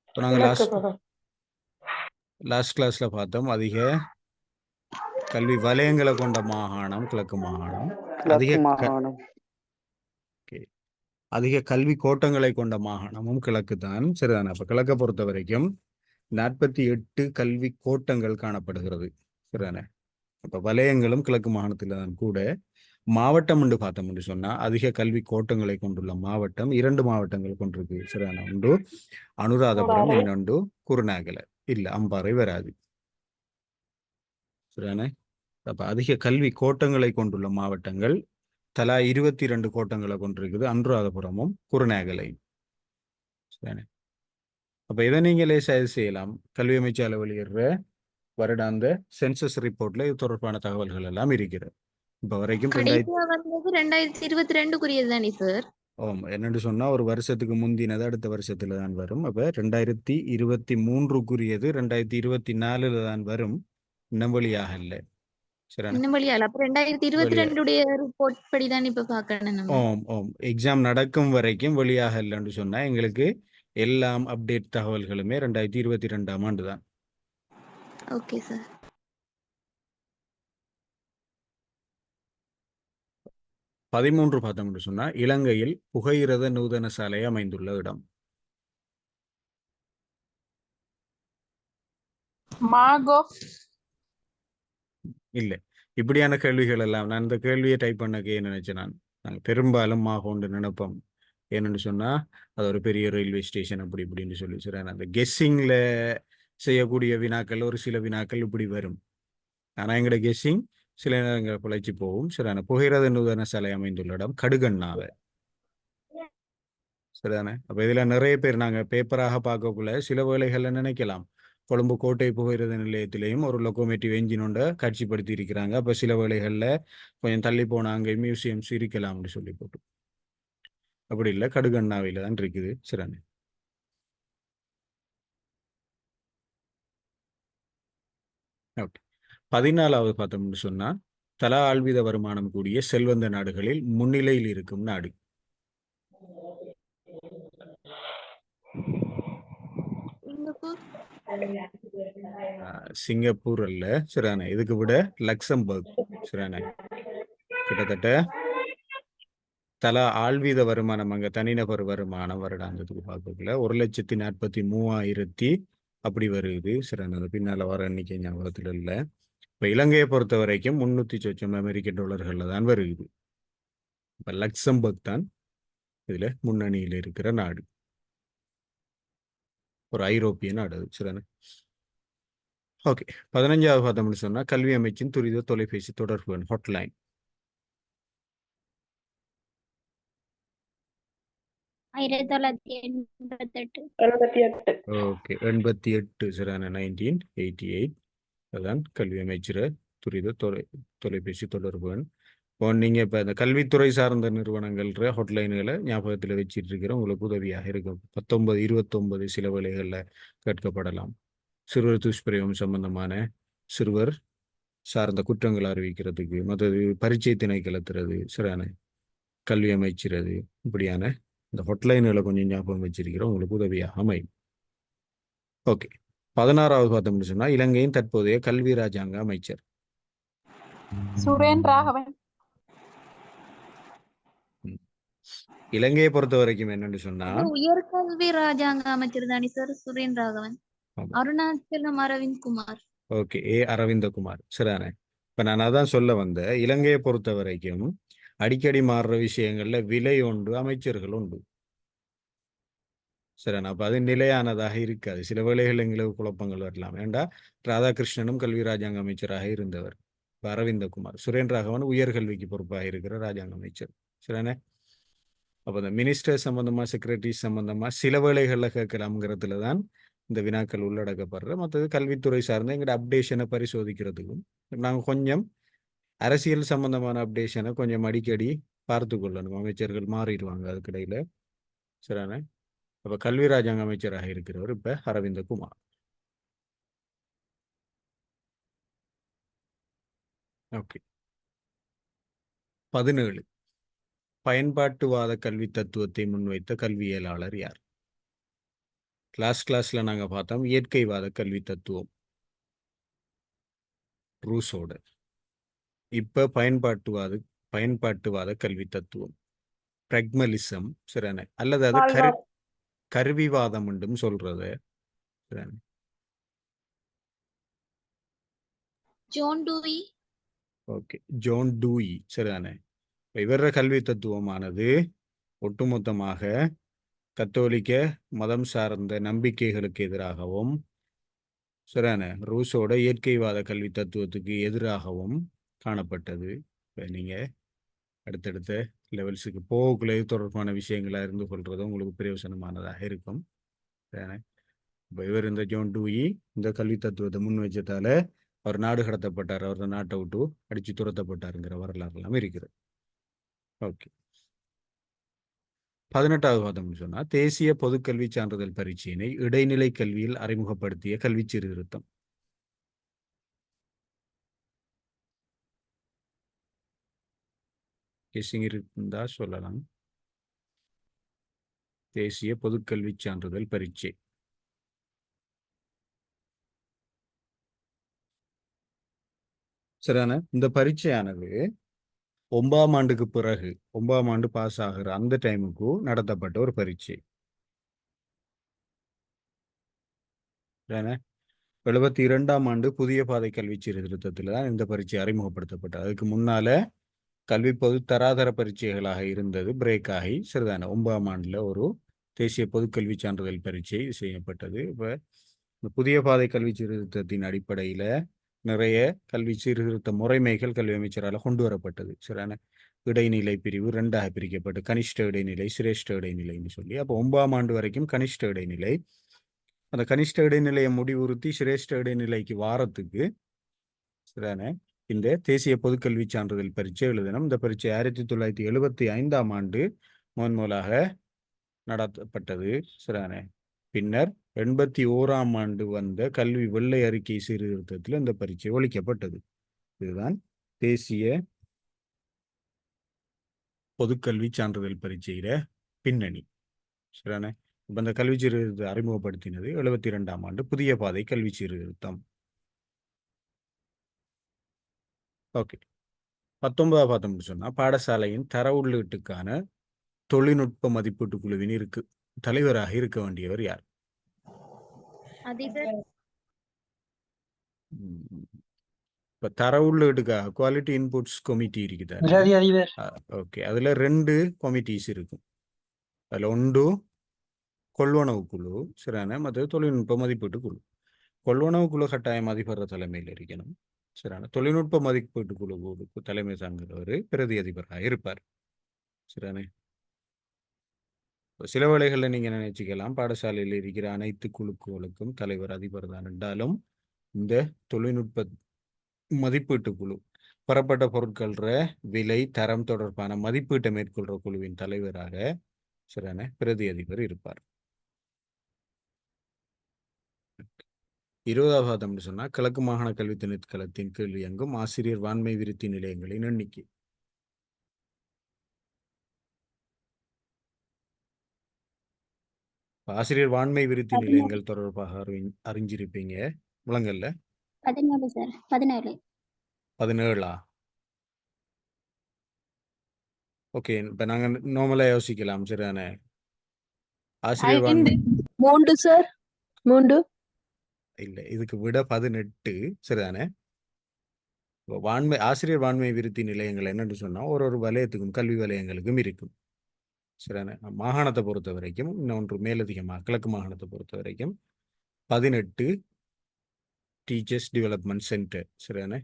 இப்போ நாங்கள் லாஸ்ட் கிளாஸில் பார்த்தோம் அதிக கல்வி வலயங்களை கொண்ட மாகாணம் கிழக்கு மாகாணம், அதிக கல்வி கோட்டங்களை கொண்ட மாகாணமும் கிழக்கு தான். சரிதானே, அப்போ கிழக்கை பொறுத்த வரைக்கும் 48 கல்வி கோட்டங்கள் காணப்படுகிறது. சரிதானே, இப்போ வலயங்களும் கிழக்கு மாகாணத்தில் தான் கூட. மாவட்டம் என்று பார்த்தோம்னு சொன்னா அதிக கல்வி கோட்டங்களை கொண்டுள்ள மாவட்டம் 2 மாவட்டங்கள் கொண்டிருக்கு. சரிதானே, ஒன்று அனுராதபுரம், இன்னொன்று குருநாகல. இல்ல, அம்பாறை வராது. சரிதானே, அப்ப அதிக கல்வி கோட்டங்களை கொண்டுள்ள மாவட்டங்கள் தலா 22 கோட்டங்களை கொண்டிருக்குது, அனுராதபுரமும் குருநாகலையும். சரிதானே, அப்ப இதை நீங்களே செய்யலாம். கல்வி அமைச்சால வெளியிடுற வருடாந்த சென்சஸ் ரிப்போர்ட்ல இது தொடர்பான தகவல்கள் எல்லாம் இருக்கிறது. இப்ப வரைக்கும் 2022 தானே சார்? என்னன்னு சொன்னா ஒரு வருஷத்துக்கு முந்தினது அடுத்த வருஷத்துல தான் வரும். அப்ப 2023 2024 தான் வரும். இன்னும் வழியாக இல்ல. இன்னும் வழியாக அப்ப 2022 ரிப்போர்ட் படி தான் இப்ப பார்க்கணும். எக்ஸாம் நடக்கும் வரைக்கும் வழியாக இல்லைன்னு சொன்னா எங்களுக்கு எல்லாம் அப்டேட் தகவல்களுமே 2022 ஆண்டு தான். Okay sir. 13 பார்த்தோம்னு சொன்னா இலங்கையில் புகையிரத நூதன சாலை அமைந்துள்ள இடம். இல்ல, இப்படியான கேள்விகள் எல்லாம் நான் இந்த கேள்வியை டைப் பண்ணக்கே நினைச்சேன். நாங்கள் பெரும்பாலும் மாகோண்டு நினைப்போம். என்னன்னு சொன்னா அது ஒரு பெரிய ரயில்வே ஸ்டேஷன் அப்படி இப்படின்னு சொல்லி சொல்றேன். அந்த கெஸ்ஸிங்ல செய்யக்கூடிய வினாக்கள் ஒரு சில வினாக்கள் இப்படி வரும். ஆனா எங்களோட கெஸ்ஸிங் சில நேரங்கள் பிழைச்சி போகும். சரியான புகையிரத நூதன சாலை அமைந்துள்ள இடம் கடுகண்ணாவை. சரிதானே, அப்ப இதுல நிறைய பேர் நாங்க பேப்பராக பார்க்கக்குள்ள சில வேளைகள்ல நினைக்கலாம் கொழும்பு கோட்டை புகையிரத நிலையத்திலையும் ஒரு லொக்கோமேட்டிவ் என்ஜின் ஒன்றை காட்சிப்படுத்தி இருக்கிறாங்க. அப்ப சில வேளைகள்ல கொஞ்சம் தள்ளி போனா அங்கே மியூசியம்ஸ் இருக்கலாம்னு சொல்லி போட்டு. அப்படி இல்லை, கடுகண்ணாவையில் தான் இருக்குது. சரிதானே, ஓகே. 14ஆவது பார்த்தோம்னு சொன்னா தலா ஆழ்வீத வருமானம் கூடிய செல்வந்த நாடுகளில் முன்னிலையில் இருக்கும் நாடு. சிங்கப்பூர் அல்ல. சரிதானே, இதுக்கு விட லக்சம்பர்க். சரிதானே, கிட்டத்தட்ட தலா ஆழ்வீத வருமானம் அங்க தனிநபர் வருமானம் வருடாந்தத்துக்கு பார்க்கல 1,43,000 அப்படி வருது. சரிதானே, பின்னால வர எண்ணிக்கை ஞாபகத்தில் இல்லை. இப்ப இலங்கையை பொறுத்த வரைக்கும் 300 அமெரிக்க டாலர்கள்ல தான் வருது. இப்ப லக்சம்பர்க் தான் இதுல முன்னணியில் இருக்கிற நாடு. ஒரு ஐரோப்பிய நாடு அது. சரிதானே? ஓகே. 15வது பார்த்தோம்னு சொன்னா கல்வி அமைச்சின் துரித தொலைபேசி தொடர்பு ஹாட்லைன். 1988. 88. ஓகே. 88 சரியான 1988 அதான் கல்வி அமைச்சர் துரித தொலைபேசி தொடர்பு. இப்போ நீங்கள் இப்போ இந்த கல்வித்துறை சார்ந்த நிறுவனங்கள் ஹாட்லைன்களை ஞாபகத்தில் வச்சிட்டு இருக்கிற உங்களுக்கு உதவியாக இருக்கும். 19 29 சில வேளைகளில் கேட்கப்படலாம். சிறுவர் துஷ்பிரயோகம் சம்பந்தமான சிறுவர் சார்ந்த குற்றங்கள் அறிவிக்கிறதுக்கு மற்றது பரீட்சை திணைக்களத்துறது சரியான கல்வி அமைச்சிறது இப்படியான இந்த ஹாட்லைன்களை கொஞ்சம் ஞாபகம் வச்சிருக்கிறோம் உங்களுக்கு உதவியாக அமையும். ஓகே. 16வது பார்த்தோம்னு சொன்னா இலங்கையின் தற்போதைய கல்வி ராஜாங்க அமைச்சர் சுரேன் ராகவன். இலங்கையை பொறுத்த வரைக்கும் என்னன்னு சொன்னா இது உயர்கல்வி ராஜாங்க அமைச்சர் தானே சார் சுரேன் ராகவன். ஆமா. அருணாச்சலம் அரவிந்த் குமார். ஓகே. அரவிந்தகுமார் சரிதானே? இப்ப நான் அதான் சொல்ல வந்த இலங்கையை பொறுத்த வரைக்கும் அடிக்கடி மாறுற விஷயங்கள்ல விலை உண்டு, அமைச்சர்கள் உண்டு. சரிண்ணா? அப்ப அது நிலையானதாக இருக்காது. சில வேளைகள் எங்களுக்கு குழப்பங்கள் வரலாம். ஏண்டா ராதாகிருஷ்ணனும் கல்வி ராஜாங்க அமைச்சராக இருந்தவர். இப்ப அரவிந்தகுமார். சுரேன் ராகவன் உயர்கல்விக்கு பொறுப்பாக இருக்கிற ராஜாங்க அமைச்சர். சரிதானே? அப்போ இந்த மினிஸ்டர் சம்பந்தமா செக்ரட்டரி சம்பந்தமா சில வேளைகளில் கேட்கலாம்ங்கிறதுல தான் இந்த வினாக்கள் உள்ளடக்கப்படுற. மற்றது கல்வித்துறை சார்ந்த எங்களோட அப்டேஷனை பரிசோதிக்கிறதுக்கும் நாங்கள் கொஞ்சம் அரசியல் சம்பந்தமான அப்டேஷனை கொஞ்சம் அடிக்கடி பார்த்து கொள்ளணும். அமைச்சர்கள் மாறிடுவாங்க அதுக்கிடையில. சரிதானே? அப்போ கல்வி ராஜாங்க அமைச்சராக இருக்கிறவர் இப்ப அரவிந்தகுமார். ஓகே. 17 பயன்பாட்டுவாத கல்வி தத்துவத்தை முன்வைத்த கல்வியலாளர் யார்? கிளாஸ்ல நாங்க பார்த்தோம் இயற்கைவாத கல்வி தத்துவம் ரூசோட. இப்ப பயன்பாட்டுவாத கல்வி தத்துவம் பிராக்மலிசம் சரிதானே? அல்லது அது கருவிவாதம் என்றும் சொல்றது சரிதானே? John Dewey. Okay. John Dewey சரிதானே? இவர கல்வி தத்துவமானது ஒட்டுமொத்தமாக கத்தோலிக்க மதம் சார்ந்த நம்பிக்கைகளுக்கு எதிராகவும் சரிதானே ரூசோட இயற்கைவாத கல்வி தத்துவத்துக்கு எதிராகவும் காணப்பட்டது. இப்போ நீங்கள் அடுத்தடுத்த லெவல்ஸுக்கு போகக்குள்ளே தொடர்பான விஷயங்களாக இருந்து கொள்வது உங்களுக்கு பிரயோசனமானதாக இருக்கும். சரிதானே? இப்போ இவர் இந்த ஜோன் டூயி இந்த கல்வி தத்துவத்தை முன் வச்சதால அவர் நாடு கடத்தப்பட்டார். அவர் நாட்டை விட்டு அடித்து துரத்தப்பட்டாருங்கிற வரலாறு எல்லாம் இருக்கிறது. ஓகே. 18வது பார்த்தோம்னு சொன்னா தேசிய பொதுக்கல்வி சான்றிதழ் பரீட்சையினை இடைநிலை கல்வியில் அறிமுகப்படுத்திய கல்வி சீர்திருத்தம். இருந்தா சொல்லலாம். தேசிய பொதுக்கல்வி சான்றிதழ் பரீட்சை சரிதானே? இந்த பரீட்சையானது 9ஆம் ஆண்டுக்கு பிறகு 9ஆம் ஆண்டு பாஸ் ஆகிற அந்த டைமுக்கு நடத்தப்பட்ட ஒரு பரீட்சை. 72ஆம் ஆண்டு புதிய பாதை கல்வி சீர்திருத்தத்தில் தான் இந்த பரீட்சை அறிமுகப்படுத்தப்பட்டது. அதுக்கு முன்னால கல்வி பொது தராதர பரீட்சைகளாக இருந்தது, பிரேக் ஆகி சரிதானே 9ஆம் ஆண்டுல ஒரு தேசிய பொதுக்கல்வி சான்றிதழ் பரீட்சை செய்யப்பட்டது. இப்போ இந்த புதிய பாதை கல்வி சீர்திருத்தத்தின் அடிப்படையில நிறைய கல்வி சீர்திருத்த முறைமைகள் கல்வி அமைச்சரால் கொண்டு வரப்பட்டது. சரியான இடைநிலை பிரிவு 2ஆக பிரிக்கப்பட்டு கனிஷ்ட இடைநிலை சிரேஷ்ட இடைநிலைன்னு சொல்லி அப்போ 9ஆம் ஆண்டு வரைக்கும் கனிஷ்ட இடைநிலை. அந்த கனிஷ்ட இடைநிலையை முடிவுறுத்தி சிரேஷ்ட இடைநிலைக்கு வாரத்துக்கு சரிதானே இந்த தேசிய பொதுக்கல்வி சான்றிதழ் பரீட்சை எழுதணும். இந்த பரீட்சை 1975ஆம் ஆண்டு முதலாக நடத்தப்பட்டது. சரிதானே? பின்னர் 81ஆம் ஆண்டு வந்த கல்வி வெள்ளை அறிக்கை சீர்திருத்தத்தில் இந்த பரீட்சை ஒழிக்கப்பட்டது. இதுதான் தேசிய பொதுக்கல்வி சான்றிதழ் பரீட்சையில பின்னணி. சரிதானே? இப்ப இந்த கல்வி சீர்திருத்தத்தை அறிமுகப்படுத்தினது 72ஆம் ஆண்டு புதிய பாதை கல்வி சீர்திருத்தம். ஓகே. 19 பார்த்தோம்னு சொன்னா பாடசாலையின் தர உள்ளீட்டுக்கான தொழில்நுட்ப மதிப்பீட்டு குழுவின் தலைவராக இருக்க வேண்டியவர் யார்? அதிபர். இப்ப தர உள்ளீட்டுக்காக குவாலிட்டி இன்புட்ஸ் கமிட்டி இருக்குது. ஓகே. அதுல 2 கமிட்டிஸ் இருக்கும். அதுல ஒன்று கொள்வனவு குழு சரியான மற்றது தொழில்நுட்ப மதிப்பீட்டு குழு. கொள்வனவு குழு கட்டாயம் அதிபர் தலைமையில் இருக்கணும் சரியான. தொழில்நுட்ப மதிப்பீட்டு குழுவுக்கு தலைமை தாங்குகிறவர் பிரதி அதிபராக இருப்பார் சரியானே. சில வேளைகளில் நீங்க நினைச்சுக்கலாம் பாடசாலையில் இருக்கிற அனைத்து குழுக்களுக்கும் தலைவர் அதிபர் தான் என்றாலும் இந்த தொழில்நுட்ப மதிப்பீட்டு குழு பெறப்பட்ட பொருட்கள விலை தரம் தொடர்பான மதிப்பீட்டை மேற்கொள்ற குழுவின் தலைவராக சரியான பிரதி அதிபர் இருப்பார். 20வது சொன்னா கிழக்கு மாகாண கல்வி திணைக்களத்தின் கீழ் இயங்கும் ஆசிரியர் வான்மை விருத்தி நிலையங்களின் எண்ணிக்கை. ஆசிரியர் வான்மை விருத்தி நிலையங்கள் தொடர்பாக அறிஞ்சிருப்பீங்க முழங்கல்ல. 17 சார் 17. 17ஆ? ஓகே, இப்ப நாங்க நார்மலா யோசிக்கலாம் சரிதானே. ஆசிரியர் வான்மை 3 சார் 3. இல்ல, இதுக்கு விட 18 சரிதானே. வான்மை ஆசிரியர் வான்மை விருத்தி நிலையங்கள் என்னன்னு சொன்னா ஒரு வலயத்துக்கும் கல்வி வலயங்களுக்கும் இருக்கும் சரிதானே. மாகாணத்தை பொறுத்த வரைக்கும் இன்னொன்று மேலதிகமாக கிழக்கு மாகாணத்தை பொறுத்த வரைக்கும் 18 டீச்சர்ஸ் டெவலப்மெண்ட் சென்டர் சரிதானே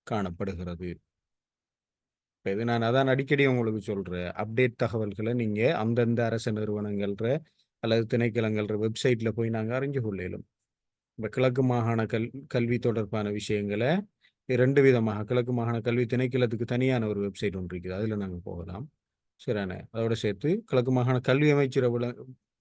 காணப்படுகிறது. இப்போ இது நான் அதான் அடிக்கடி உங்களுக்கு சொல்கிறேன், அப்டேட் தகவல்களை நீங்கள் அந்தந்த அரசு நிறுவனங்கள்ற அல்லது திணைக்களங்கள்ற வெப்சைட்டில் போய் நாங்கள் அறிஞ்சு கொள்ளையிலும். இப்போ கிழக்கு மாகாண கல்வி தொடர்பான விஷயங்களை 2 விதமாக கிழக்கு மாகாண கல்வி திணைக்களத்துக்கு தனியான ஒரு வெப்சைட் ஒன்று இருக்குது, அதில் நாங்கள் போகலாம் சரிதானே. அதோட சேர்த்து கிழக்கு மாகாண கல்வி அமைச்சர்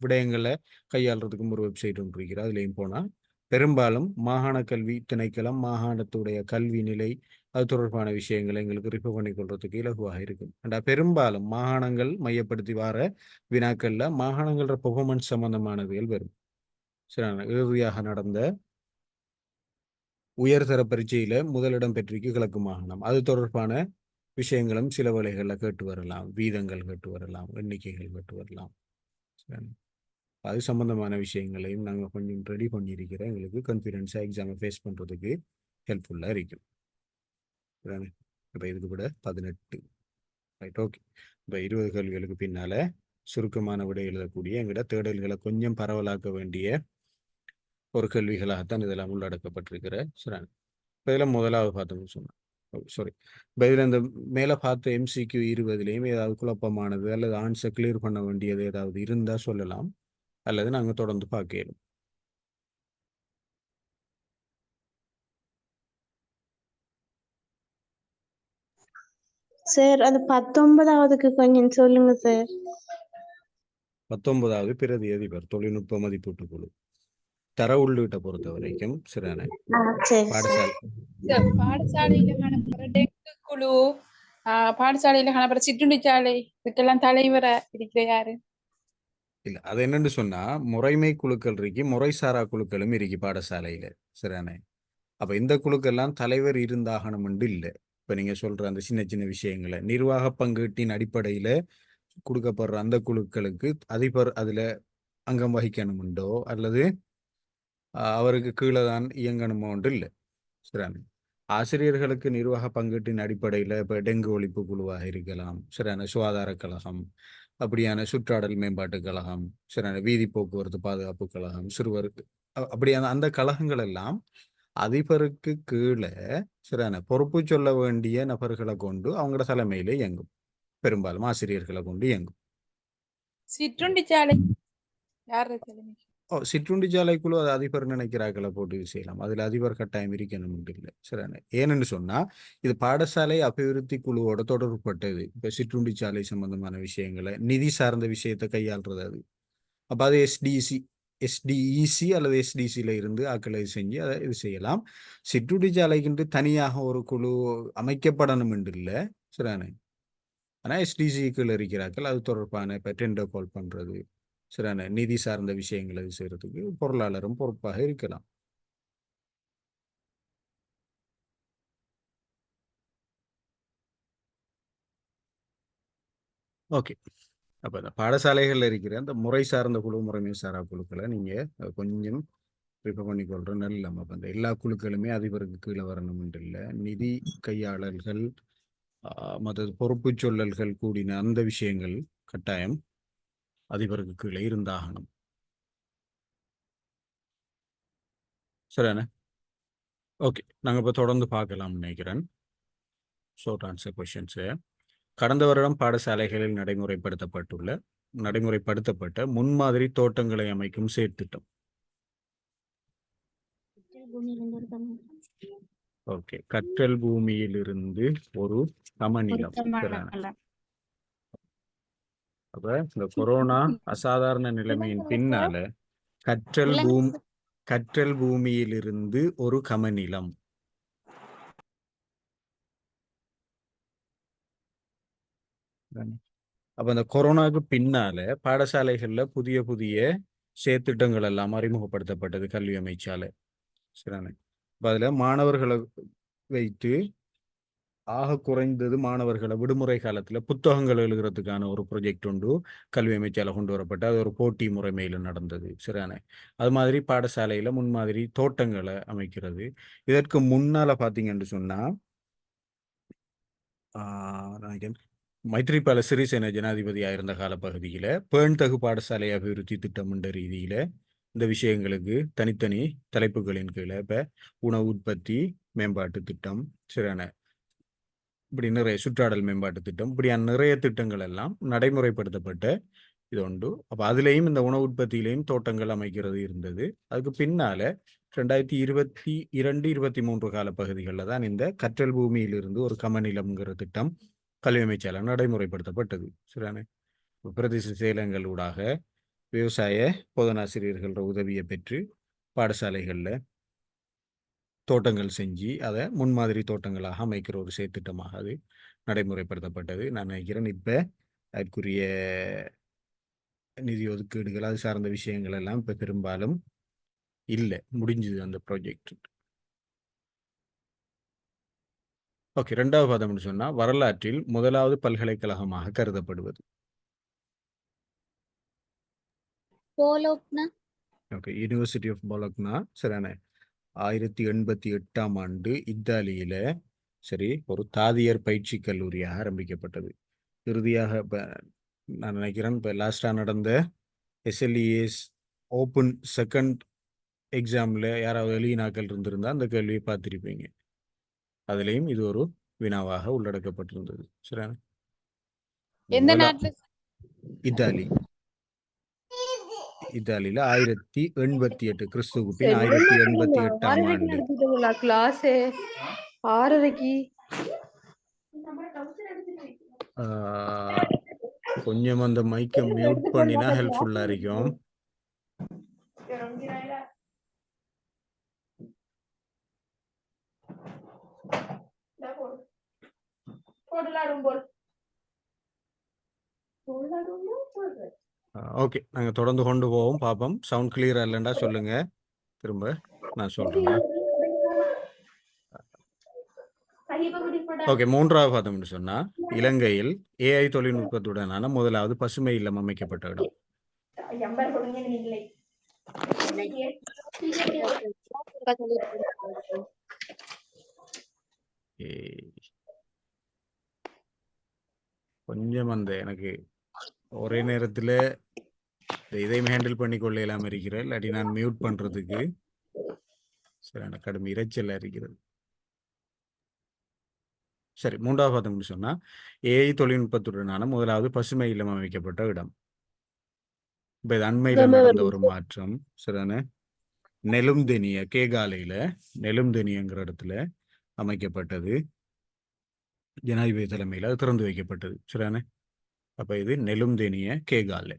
விடயங்களை கையாளுறதுக்கும் ஒரு வெப்சைட் ஒன்று இருக்குது, அதுலேயும் போனால் பெரும்பாலும் மாகாண கல்வி திணைக்களம் மாகாணத்துடைய கல்வி நிலை அது தொடர்பான விஷயங்களை எங்களுக்கு ரிப்போர்ட் பண்ணி கொள்றதுக்கு இலகுவாக இருக்கும். பெரும்பாலும் மாகாணங்கள் மையப்படுத்தி வர வினாக்கள்ல மாகாணங்கள பெர்ஃபார்மன்ஸ் சம்பந்தமானதுகள் வரும் சரியான. இறுதியாக நடந்த உயர்தர பரீட்சையில முதலிடம் பெற்றிருக்கு கிழக்கு மாகாணம், அது தொடர்பான விஷயங்களும் சில வேளைகளில் கேட்டு வரலாம், வீதங்கள் கேட்டு வரலாம், எண்ணிக்கைகள் கேட்டு வரலாம் சரியான. அது சம்பந்தமான விஷயங்களையும் நாங்கள் கொஞ்சம் ரெடி பண்ணியிருக்கிறோம், எங்களுக்கு கான்ஃபிடென்ஸாக எக்ஸாமை ஃபேஸ் பண்ணுறதுக்கு ஹெல்ப்ஃபுல்லாக இருக்கும். இப்போ இதுக்கு விட 18 ரைட். ஓகே, இப்போ 20 கேள்விகளுக்கு பின்னால சுருக்கமான விடை எழுதக்கூடிய எங்கிட்ட தேடல்களை கொஞ்சம் பரவலாக்க வேண்டிய ஒரு கேள்விகளாகத்தான் இதெல்லாம் உள்ளடக்கப்பட்டிருக்கிற சரியான. இப்போ இதில் முதலாவது பார்த்தோம்னு சொன்னேன் சாரி, இப்போ இதில் இந்த மேலே பார்த்த MCQ 20லையும் ஏதாவது குழப்பமானது அல்லது ஆன்சர் கிளியர் பண்ண வேண்டியது ஏதாவது இருந்தால் சொல்லலாம், அல்லது நாங்கள் தொடர்ந்து பார்க்கலாம். சார் அது 19வதுக்கு கொஞ்சம் சொல்லுங்க சார். 19வது பிரதி அதிபர் தொழில்நுட்ப மதிப்பீட்டு குழு தர உள்ளீட்டை பொறுத்த வரைக்கும் சரியான. சரி பாடசாலை பாடசாலையில காணப்படுற டெங்கு குழு, பாடசாலையில காணப்படுற சிற்றுண்டிச்சாலை இதுக்கெல்லாம் தலைவரா இருக்கிற யாரு? இல்ல, அது என்னன்னு சொன்னா முறைமை குழுக்கள் இருக்கு, முறைசாரா குழுக்களும் இருக்கு பாடசாலையில சரியானே. அப்ப இந்த குழுக்கெல்லாம் தலைவர் இருந்தாகணும் இல்லை. இப்ப நீங்க சொல்ற அந்த சின்ன சின்ன விஷயங்களை நிர்வாக பங்கீட்டின் அடிப்படையில கொடுக்கப்படுற அந்த குழுக்களுக்கு அதிபர் அதுல அங்கம் வகிக்கணுமுண்டோ அல்லது அவருக்கு கீழே தான் இயங்கணுமோ ஒன்று இல்லை சரியானே. ஆசிரியர்களுக்கு நிர்வாக பங்கீட்டின் அடிப்படையில் இப்போ டெங்கு ஒழிப்பு குழுவாக இருக்கலாம் சரியான, சுகாதார கழகம் அப்படியான, சுற்றாடல் மேம்பாட்டு கழகம் சரியான, வீதி போக்குவரத்து பாதுகாப்பு கழகம், சிறுவருக்கு அப்படியான அந்த கழகங்கள் எல்லாம் அதிபருக்கு கீழே சரியான பொறுப்பு சொல்ல வேண்டிய நபர்களை கொண்டு அவங்களோட தலைமையில இயங்கும், பெரும்பாலும் ஆசிரியர்களை கொண்டு இயங்கும். சிற்றுண்டிச்சாலை யாரு தலைமை? சிற்றுண்டி சாலைக்குழு அது அதிபர் நினைக்கிறாக்களை போட்டு செய்யலாம், அதுல அதிபர் கட்டாயம் இருக்கணும் இல்லை சரியான. ஏன்னு சொன்னா இது பாடசாலை அபிவிருத்தி குழுவோட தொடர்புப்பட்டது. இப்ப சிற்றுண்டி சாலை சம்பந்தமான விஷயங்களை நிதி சார்ந்த விஷயத்தை கையாளுறது அது. அப்ப அது எஸ்டிஇசி அல்லது எஸ்டிசியில இருந்து ஆக்களை செஞ்சு அதை இது செய்யலாம். சிற்றுண்டி சாலைக்கு தனியாக ஒரு குழு அமைக்கப்படணும் என்று இல்லை சரியானே. ஆனால் எஸ்டிசிக்குள்ள இருக்கிறார்கள் அது தொடர்பான இப்போ டெண்டர் கால் பண்றது சரியான, நிதி சார்ந்த விஷயங்களை செய்யறதுக்கு பொருளாளரும் பொறுப்பாக இருக்கலாம். ஓகே, அப்போ இந்த பாடசாலைகளில் இருக்கிற அந்த முறை சார்ந்த குழு முறைமை சாரா குழுக்களை நீங்கள் கொஞ்சம் ப்ரிப்பேர் பண்ணிக்கொள்கிற நல்ல. அப்போ அந்த எல்லா குழுக்களுமே அதிபருக்கு கீழே வரணும் இல்லை, நிதி கையாளர்கள் மற்ற பொறுப்பு சொல்லல்கள் கூடின அந்த விஷயங்கள் கட்டாயம் அதிபருக்கு கீழே இருந்தாகணும் சரிண்ணே. ஓகே, நாங்கள் இப்போ தொடர்ந்து பார்க்கலாம்னு நினைக்கிறேன். Short answer questions. கடந்த வருடம் பாடசாலைகளில் நடைமுறைப்படுத்தப்பட்ட முன்மாதிரி தோட்டங்களை அமைக்கும் செயற்திட்டம். பூமியிலிருந்து ஒரு கமலம். ஓகே, கற்றல் பூமியிலிருந்து ஒரு சமநிலம். சரிண்ணே. அப்ப இந்த கொரோனா அசாதாரண நிலைமையின் பின்னால கற்றல் பூமியிலிருந்து ஒரு கமநிலம். அப்ப இந்த கொரோனாவுக்கு பின்னால பாடசாலைகள்ல புதிய புதிய செயற்திட்டங்கள் எல்லாம் அறிமுகப்படுத்தப்பட்டது கல்வி அமைச்சால. சரிதானே. அப்ப அதுல மாணவர்களை வைத்து ஆக குறைந்தது மாணவர்களை விடுமுறை காலத்துல புத்தகங்கள் எழுதுறதுக்கான ஒரு ப்ரொஜெக்ட் உண்டு கல்வி அமைச்சால கொண்டு வரப்பட்டு அது ஒரு போட்டி முறைமையில நடந்தது. சரிதானே. அது மாதிரி பாடசாலையில முன்மாதிரி தோட்டங்களை அமைக்கிறது. இதற்கு முன்னால பாத்தீங்கன்னு சொன்னா மைத்ரிபால சிறிசேன ஜனாதிபதியாக இருந்த காலப்பகுதியில் பேண்தகு பாடசாலை அபிவிருத்தி திட்டம் என்ற ரீதியில இந்த விஷயங்களுக்கு தனித்தனி தலைப்புகளின் கீழே இப்போ உணவு உற்பத்தி மேம்பாட்டு திட்டம், சரியான இப்படி நிறைய சுற்றாடல் மேம்பாட்டு திட்டம், இப்படியான நிறைய திட்டங்கள் எல்லாம் நடைமுறைப்படுத்தப்பட்ட இது உண்டு. அப்போ அதுலேயும் இந்த உணவு உற்பத்தியிலையும் தோட்டங்கள் அமைக்கிறது இருந்தது. அதுக்கு பின்னால 2022-23 காலப்பகுதிகளில் தான் இந்த கற்றல் பூமியிலிருந்து ஒரு கமநிலம்ங்கிற திட்டம் கல்வி அமைச்சால நடைமுறைப்படுத்தப்பட்டது. சரிதானே. பிரதேச செயலங்களூடாக விவசாய போதனாசிரியர்கள உதவியை பெற்று பாடசாலைகளில் தோட்டங்கள் செஞ்சு அதை முன்மாதிரி தோட்டங்களாக அமைக்கிற ஒரு செயற்திட்டமாக அது நடைமுறைப்படுத்தப்பட்டது. நான் நினைக்கிறேன் இப்போ அதற்குரிய நிதி ஒதுக்கீடுகள் அது சார்ந்த விஷயங்கள் எல்லாம் இப்போ பெரும்பாலும் இல்லை, முடிஞ்சுது அந்த ப்ராஜெக்ட். ஓகே, ரெண்டாவது பாதம்னு சொன்னா வரலாற்றில் முதலாவது பல்கலைக்கழகமாக கருதப்படுவது. Okay, university of Bologna. சரியான 1088ஆம் ஆண்டு இத்தாலியில சரி ஒரு தாதியர் பயிற்சி கல்லூரியாக ஆரம்பிக்கப்பட்டது. இறுதியாக இப்போ நான் நினைக்கிறேன் இப்போ லாஸ்டாக நடந்த SLES ஓப்பன் செகண்ட் எக்ஸாமில் யாராவது எழுதினாக்கள் இருந்திருந்தால் அந்த கேள்வியை பார்த்துருப்பீங்க. அதுலேயும் இது ஒரு வினாவாக உள்ளடக்கப்பட்டிருந்தது. சரியான எந்த நாட்டுல? இத்தாலியில 1088 கிறிஸ்துவுக்கு பின் 1088ஆம் ஆண்டு. கிளாஸ் 6:30க்கு கொஞ்சம் அந்த மைக்கை மியூட் பண்ணினா ஹெல்ப்ஃபுல்லா இருக்கும். ஓகே, நாங்க தொடர்ந்து கொண்டு போவோம், பார்ப்போம். சவுண்ட் கிளியரா இல்லைண்டா சொல்லுங்க, திரும்ப நான் சொல்றேன். ஓகே, மூன்றாவது பாதம்னு சொன்னா இலங்கையில் AI தொழில்நுட்பத்துடனான முதலாவது பசுமை இல்லம் அமைக்கப்பட்ட இடம். கொஞ்சம் அந்த எனக்கு ஒரே நேரத்துல இதையும் ஹேண்டில் பண்ணி கொள்ள இல்லாம இருக்கிறேன், இல்லாட்டி நான் மியூட் பண்றதுக்கு சரி கடும் இறைச்சல் இருக்கிறது. சரி, மூன்றாவது பார்த்தோம்னு சொன்னா AI தொழில்நுட்பத்துடனான முதலாவது பசுமை இல்லம் அமைக்கப்பட்ட இடம். இப்ப இது அண்மையில நடந்த ஒரு மாற்றம். சரிதானே. நெலும்தெனிய கேகாலையில நெலும்தெனியங்கிற இடத்துல அமைக்கப்பட்டது. ஜனாதிபதி தலைமையில் அது திறந்து வைக்கப்பட்டது. சரிதானே. அப்ப இது நெலும்தெனிய கேகாலை.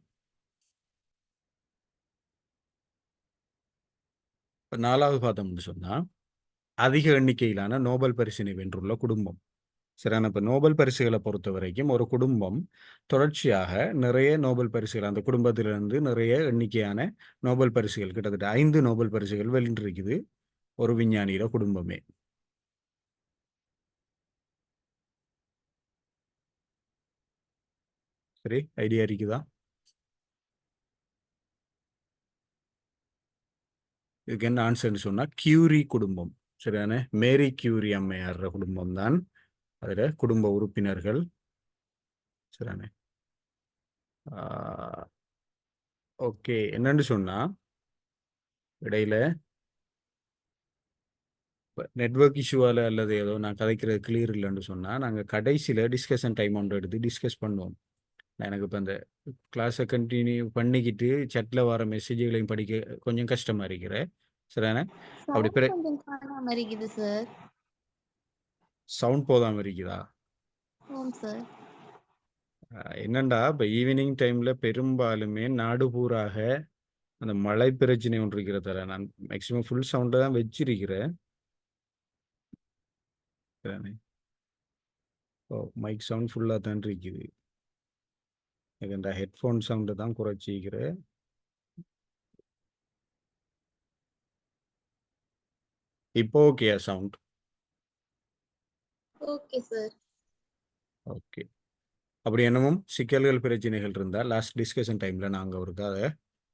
இப்ப நாலாவது பார்த்தோம்னு சொன்னா அதிக எண்ணிக்கையிலான நோபல் பரிசினை வென்றுள்ள குடும்பம். சரியான. இப்போ நோபல் பரிசுகளை பொறுத்த வரைக்கும் ஒரு குடும்பம் தொடர்ச்சியாக நிறைய நோபல் பரிசுகள், அந்த குடும்பத்திலிருந்து நிறைய எண்ணிக்கையான நோபல் பரிசுகள், கிட்டத்தட்ட 5 நோபல் பரிசுகள் வென்றிருக்குது ஒரு விஞ்ஞானியோட குடும்பமே. சரி, ஐடியா இருக்குதா? இதுக்கு என்ன ஆன்சர்னு சொன்னா கியூரி குடும்பம். சரியான. மேரி கியூரி அம்மையார் குடும்பம் தான் அதுல குடும்ப உறுப்பினர்கள். சரியான. ஓகே, என்னன்னு சொன்னா இடையில நெட்வொர்க் இஷ்யூவால் அல்லது ஏதோ நான் கதைக்கிறது கிளியர் இல்லைன்னு சொன்னால் நாங்கள் கடைசியில் டிஸ்கஷன் டைம் ஒன்று எடுத்து டிஸ்கஸ் பண்ணுவோம். எனக்கு இப்போ அந்த கிளாஸை கண்டினியூ பண்ணிக்கிட்டு சட்டில் வர மெசேஜ்களையும் படிக்க கொஞ்சம் கஷ்டமாக இருக்கிறேன். சரிண்ணே? அப்படி சவுண்ட் கொஞ்சம் காணாம இருக்குது சார். சவுண்ட் போதாமல் இருக்குதா? ஆமாம் சார். என்னண்டா இப்போ ஈவினிங் டைமில் பெரும்பாலுமே நாடு பூராக அந்த மழை பிரச்சனை ஒன்று இருக்கிறதால நான் மேக்ஸிமம் ஃபுல் சவுண்டை தான் வச்சிருக்கிறேன். ஓ, மைக் சவுண்ட் ஃபுல்லாக தான் இருக்குது. இந்த ஹெட்ஃபோன் சவுண்டை தான் குறைச்சிக்கிறேன். இப்போ okay sound? Okay sir. Okay. அப்படி என்னமும் சிக்கல்கள் பிரச்சனைகள் இருந்தால் லாஸ்ட் டிஸ்கஷன் டைமில் நாங்கள் ஒரு அதை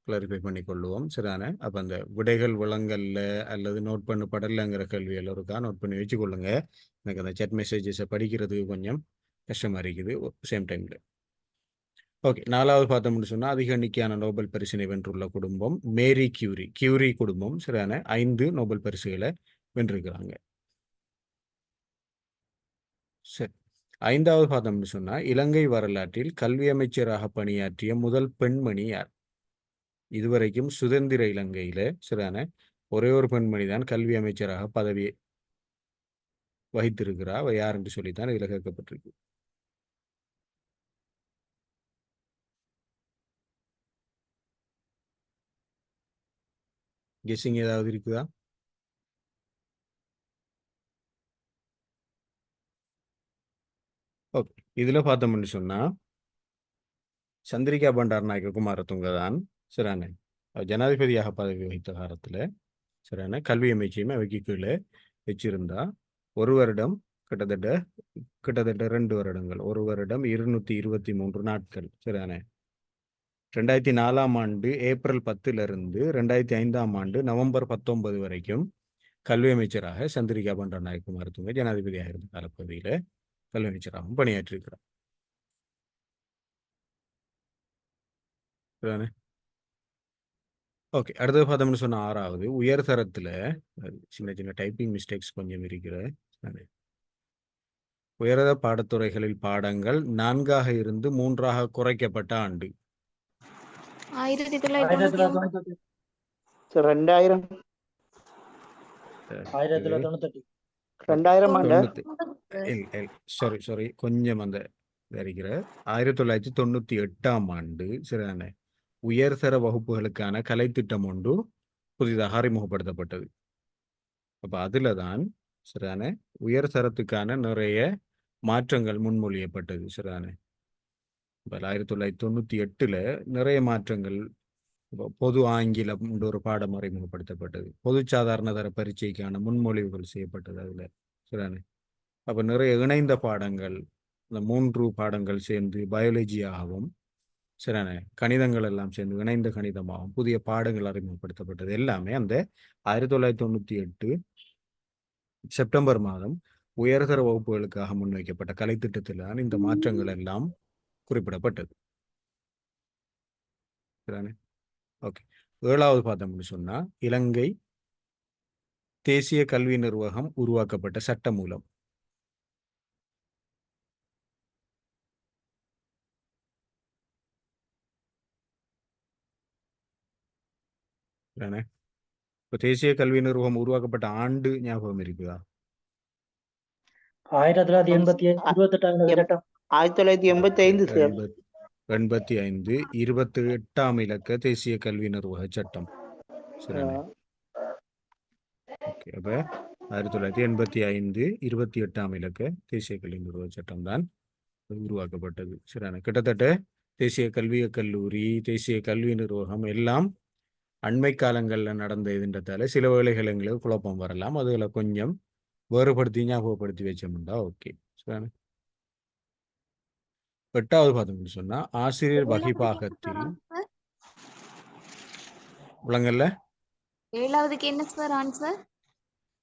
கிளாரிஃபை பண்ணிக்கொள்ளுவோம். சரிதானே? அப்போ அந்த விடைகள் விளங்கல்ல அல்லது நோட் பண்ண படலைங்கிற கேள்விகள் இருக்கா நோட் பண்ணி வச்சுக்கொள்ளுங்க. எனக்கு அந்த chat மெசேஜஸை படிக்கிறதுக்கு கொஞ்சம் கஷ்டமாக இருக்குது சேம் டைமில். ஓகே, 4வது பார்த்தோம்னு சொன்னால் அதிக எண்ணிக்கையான நோபல் பரிசினை வென்றுள்ள குடும்பம் மேரி கியூரி. கியூரி குடும்பம் சரிதானே 5 நோபல் பரிசுகளை வென்றிருக்கிறாங்க. சரி, 5வது பார்த்தோம்னு சொன்னால் இலங்கை வரலாற்றில் கல்வி அமைச்சராக பணியாற்றிய முதல் பெண்மணி யார்? இதுவரைக்கும் சுதந்திர இலங்கையில சரிதானே ஒரே ஒரு பெண்மணி தான் கல்வி அமைச்சராக பதவி வகித்திருக்கிறார். அவ யார் என்று சொல்லித்தான் இதில் கேட்கப்பட்டிருக்கு. கெஸ்ஸிங் ஏதாவது இருக்குதா? ஓகே, இதில் பார்த்தோம்னு சொன்னால் சந்திரிகா பண்டாரநாயக்க குமாரதுங்க தான் சரிதானே ஜனாதிபதியாக பதவி வகித்த காலத்தில் சரிதானே கல்வி அமைச்சையுமே அவைக்கு கீழே வச்சிருந்தா. ஒரு வருடம் கிட்டத்தட்ட 2 வருடங்கள், ஒரு வருடம் 223 நாட்கள் சரிதானே. 2004ஆம் ஆண்டு ஏப்ரல் 10லிருந்து 2005ஆம் ஆண்டு நவம்பர் 19 வரைக்கும் கல்வி அமைச்சராக சந்திரிகா பண்டாரநாயக்க குமாரதுங்க ஜனாதிபதியாக இருந்த காலப்பகுதியில் கல்வி அமைச்சராகவும் பணியாற்றியிருக்கிறார். சரிதானே? ஓகே, அடுத்தது பார்த்தோம்னு சொன்ன 6வது உயர்தரத்தில் சின்ன சின்ன டைப்பிங் மிஸ்டேக்ஸ் கொஞ்சம் இருக்கிற உயர்தர பாடத்துறைகளில் பாடங்கள் 4ஆக இருந்து 3ஆக குறைக்கப்பட்ட ஆண்டு 1998. 2000 சாரி கொஞ்சம் அந்த இருக்கிற 1998ஆம் ஆண்டு சரிதானே உயர்தர வகுப்புகளுக்கான கலைத்திட்டம் ஒன்று புதிதாக அறிமுகப்படுத்தப்பட்டது. அப்போ அதில் தான் சரிதானே உயர்தரத்துக்கான நிறைய மாற்றங்கள் முன்மொழியப்பட்டது. சரிதானே 1998 நிறைய மாற்றங்கள். பொது ஆங்கிலம் ஒரு பாடம் அறிமுகப்படுத்தப்பட்டது. பொது சாதாரண தர பரீட்சைக்கான முன்மொழிவுகள் செய்யப்பட்டது அதில் சரிதானே. அப்போ நிறைய இணைந்த பாடங்கள், இந்த 3 பாடங்கள் சேர்ந்து பயாலஜியாகவும் சரிதானே கணிதங்கள் எல்லாம் சேர்ந்து இணைந்த கணிதமாகவும் புதிய பாடங்கள் அறிமுகப்படுத்தப்பட்டது. எல்லாமே அந்த 1998 செப்டம்பர் மாதம் உயர்தர வகுப்புகளுக்காக முன்வைக்கப்பட்ட கலைத்திட்டத்தில் தான் இந்த மாற்றங்கள் எல்லாம் குறிப்பிடப்பட்டது. சரிதானே? ஓகே, 7வது பார்த்தோம்னு சொன்னா இலங்கை தேசிய கல்வி நிர்வாகம் உருவாக்கப்பட்ட சட்ட மூலம். இப்போ தேசிய கல்வி நிர்வாகம் உருவாக்கப்பட்ட ஆண்டு ஞாபகம் இருக்குதா? 1985 சார். 85 28ஆம் இலக்க தேசிய கல்வி நிர்வாக சட்டம். சரிதானே? ஓகே, அப்போ 1985 28ஆம் இலக்க தேசிய கல்வி நிர்வாக சட்டம் தான் உருவாக்கப்பட்டது. சரிதானே? கிட்டத்தட்ட தேசிய கல்லூரி தேசிய கல்வி நிர்வாகம் எல்லாம் அண்மை காலங்களில் நடந்த இதுன்றதால சில வேளைகள் எங்களுக்கு குழப்பம் வரலாம். அதில் கொஞ்சம் வேறுபடுத்தி ஞாபகப்படுத்தி வச்சோம்டா. ஓகே, சரிதானே? 8வது பார்த்தோம்னு சொன்னா ஆசிரியர் வகிபாகத்தில் விளங்கல்ல 7வதுக்கு என்ன சார் ஆன்சர்?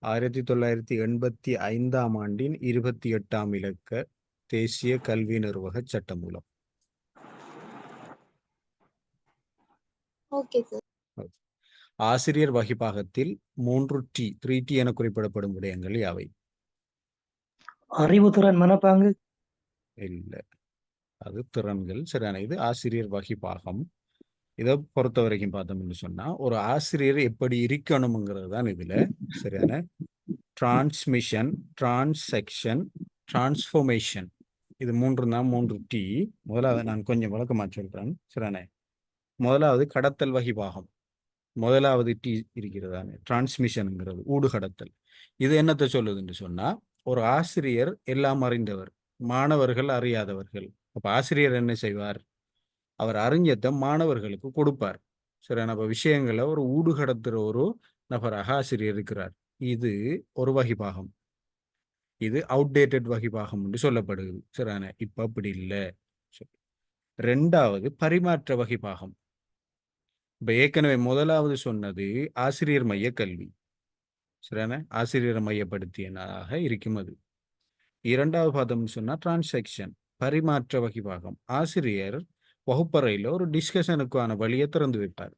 1985ஆம் ஆண்டின் 28ஆம் இலக்க தேசிய கல்வி நிர்வாக சட்ட மூலம். Okay sir. ஆசிரியர் வகிப்பாகத்தில் 3T என குறிப்பிடப்படும் விடயங்கள் யாவை? அறிவுத்திறன், மனப்பாங்கு. இல்ல, அது திறன்கள். சரியான. இது ஆசிரியர் வகிப்பாகம். இதை பொறுத்த வரைக்கும் பார்த்தோம்னு சொன்னா ஒரு ஆசிரியர் எப்படி இருக்கணுங்கிறது தான் இதுல. சரியான. டிரான்ஸ்மிஷன், டிரான்செக்ஷன், டிரான்ஸ்ஃபர்மேஷன், இது 3T. முதலாவது நான் கொஞ்சம் விளக்கமா சொல்றேன். சரியான. முதலாவது கடத்தல் வகிபாகம். முதலாவது T இருக்கிறதானே, டிரான்ஸ்மிஷனுங்கிறது ஊடுகடத்தல். இது என்னத்தை சொல்லுதுன்னு சொன்னா ஒரு ஆசிரியர் எல்லாம் அறிந்தவர், மாணவர்கள் அறியாதவர்கள். அப்ப ஆசிரியர் என்ன செய்வார்? அவர் அறிஞத்தை மாணவர்களுக்கு கொடுப்பார். சரியான. அப்ப விஷயங்களை ஒரு ஊடுகடத்துற ஒரு நபராக ஆசிரியர் இருக்கிறார். இது ஒரு வகிபாகம். இது அவுடேட்டட் வகிபாகம் என்று சொல்லப்படுது. சரியான. இப்ப அப்படி இல்லை. ரெண்டாவது பரிமாற்ற வகிபாகம். இப்ப ஏற்கனவே முதலாவது சொன்னது ஆசிரியர் மைய கல்வி. சரியான. ஆசிரியரை மையப்படுத்தியதாக இருக்கும். அது இரண்டாவது பார்த்தோம்னு சொன்னா டிரான்சாக்ஷன், பரிமாற்ற வகிபாகம். ஆசிரியர் வகுப்பறையில் ஒரு டிஸ்கஷனுக்கான வழியை திறந்து வைப்பார்.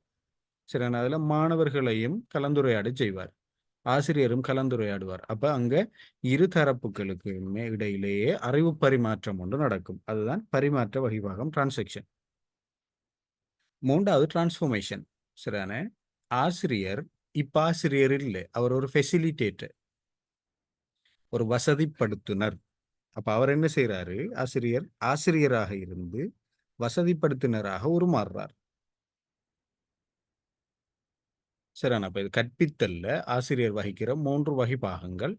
சரியான. அதுல மாணவர்களையும் கலந்துரையாட செய்வார், ஆசிரியரும் கலந்துரையாடுவார். அப்ப அங்க இரு தரப்புகளுக்கு இடையிலேயே அறிவு பரிமாற்றம் ஒன்று நடக்கும். அதுதான் பரிமாற்ற வகிபாகம், டிரான்சாக்ஷன். மூன்றாவது டிரான்ஸ்ஃபர்மேஷன். சரியான. ஆசிரியர் இப்ப ஆசிரியர் இல்லை, அவர் ஒரு ஃபெசிலிட்டேட்டர், ஒரு வசதிப்படுத்துனர். அப்ப அவர் என்ன செய்யறாரு? ஆசிரியர் ஆசிரியராக இருந்து வசதிப்படுத்தினராக உருமாறுறார். சரியான. அப்ப இது கற்பித்தல்ல ஆசிரியர் வகிக்கிற 3 வகிபாகங்கள்.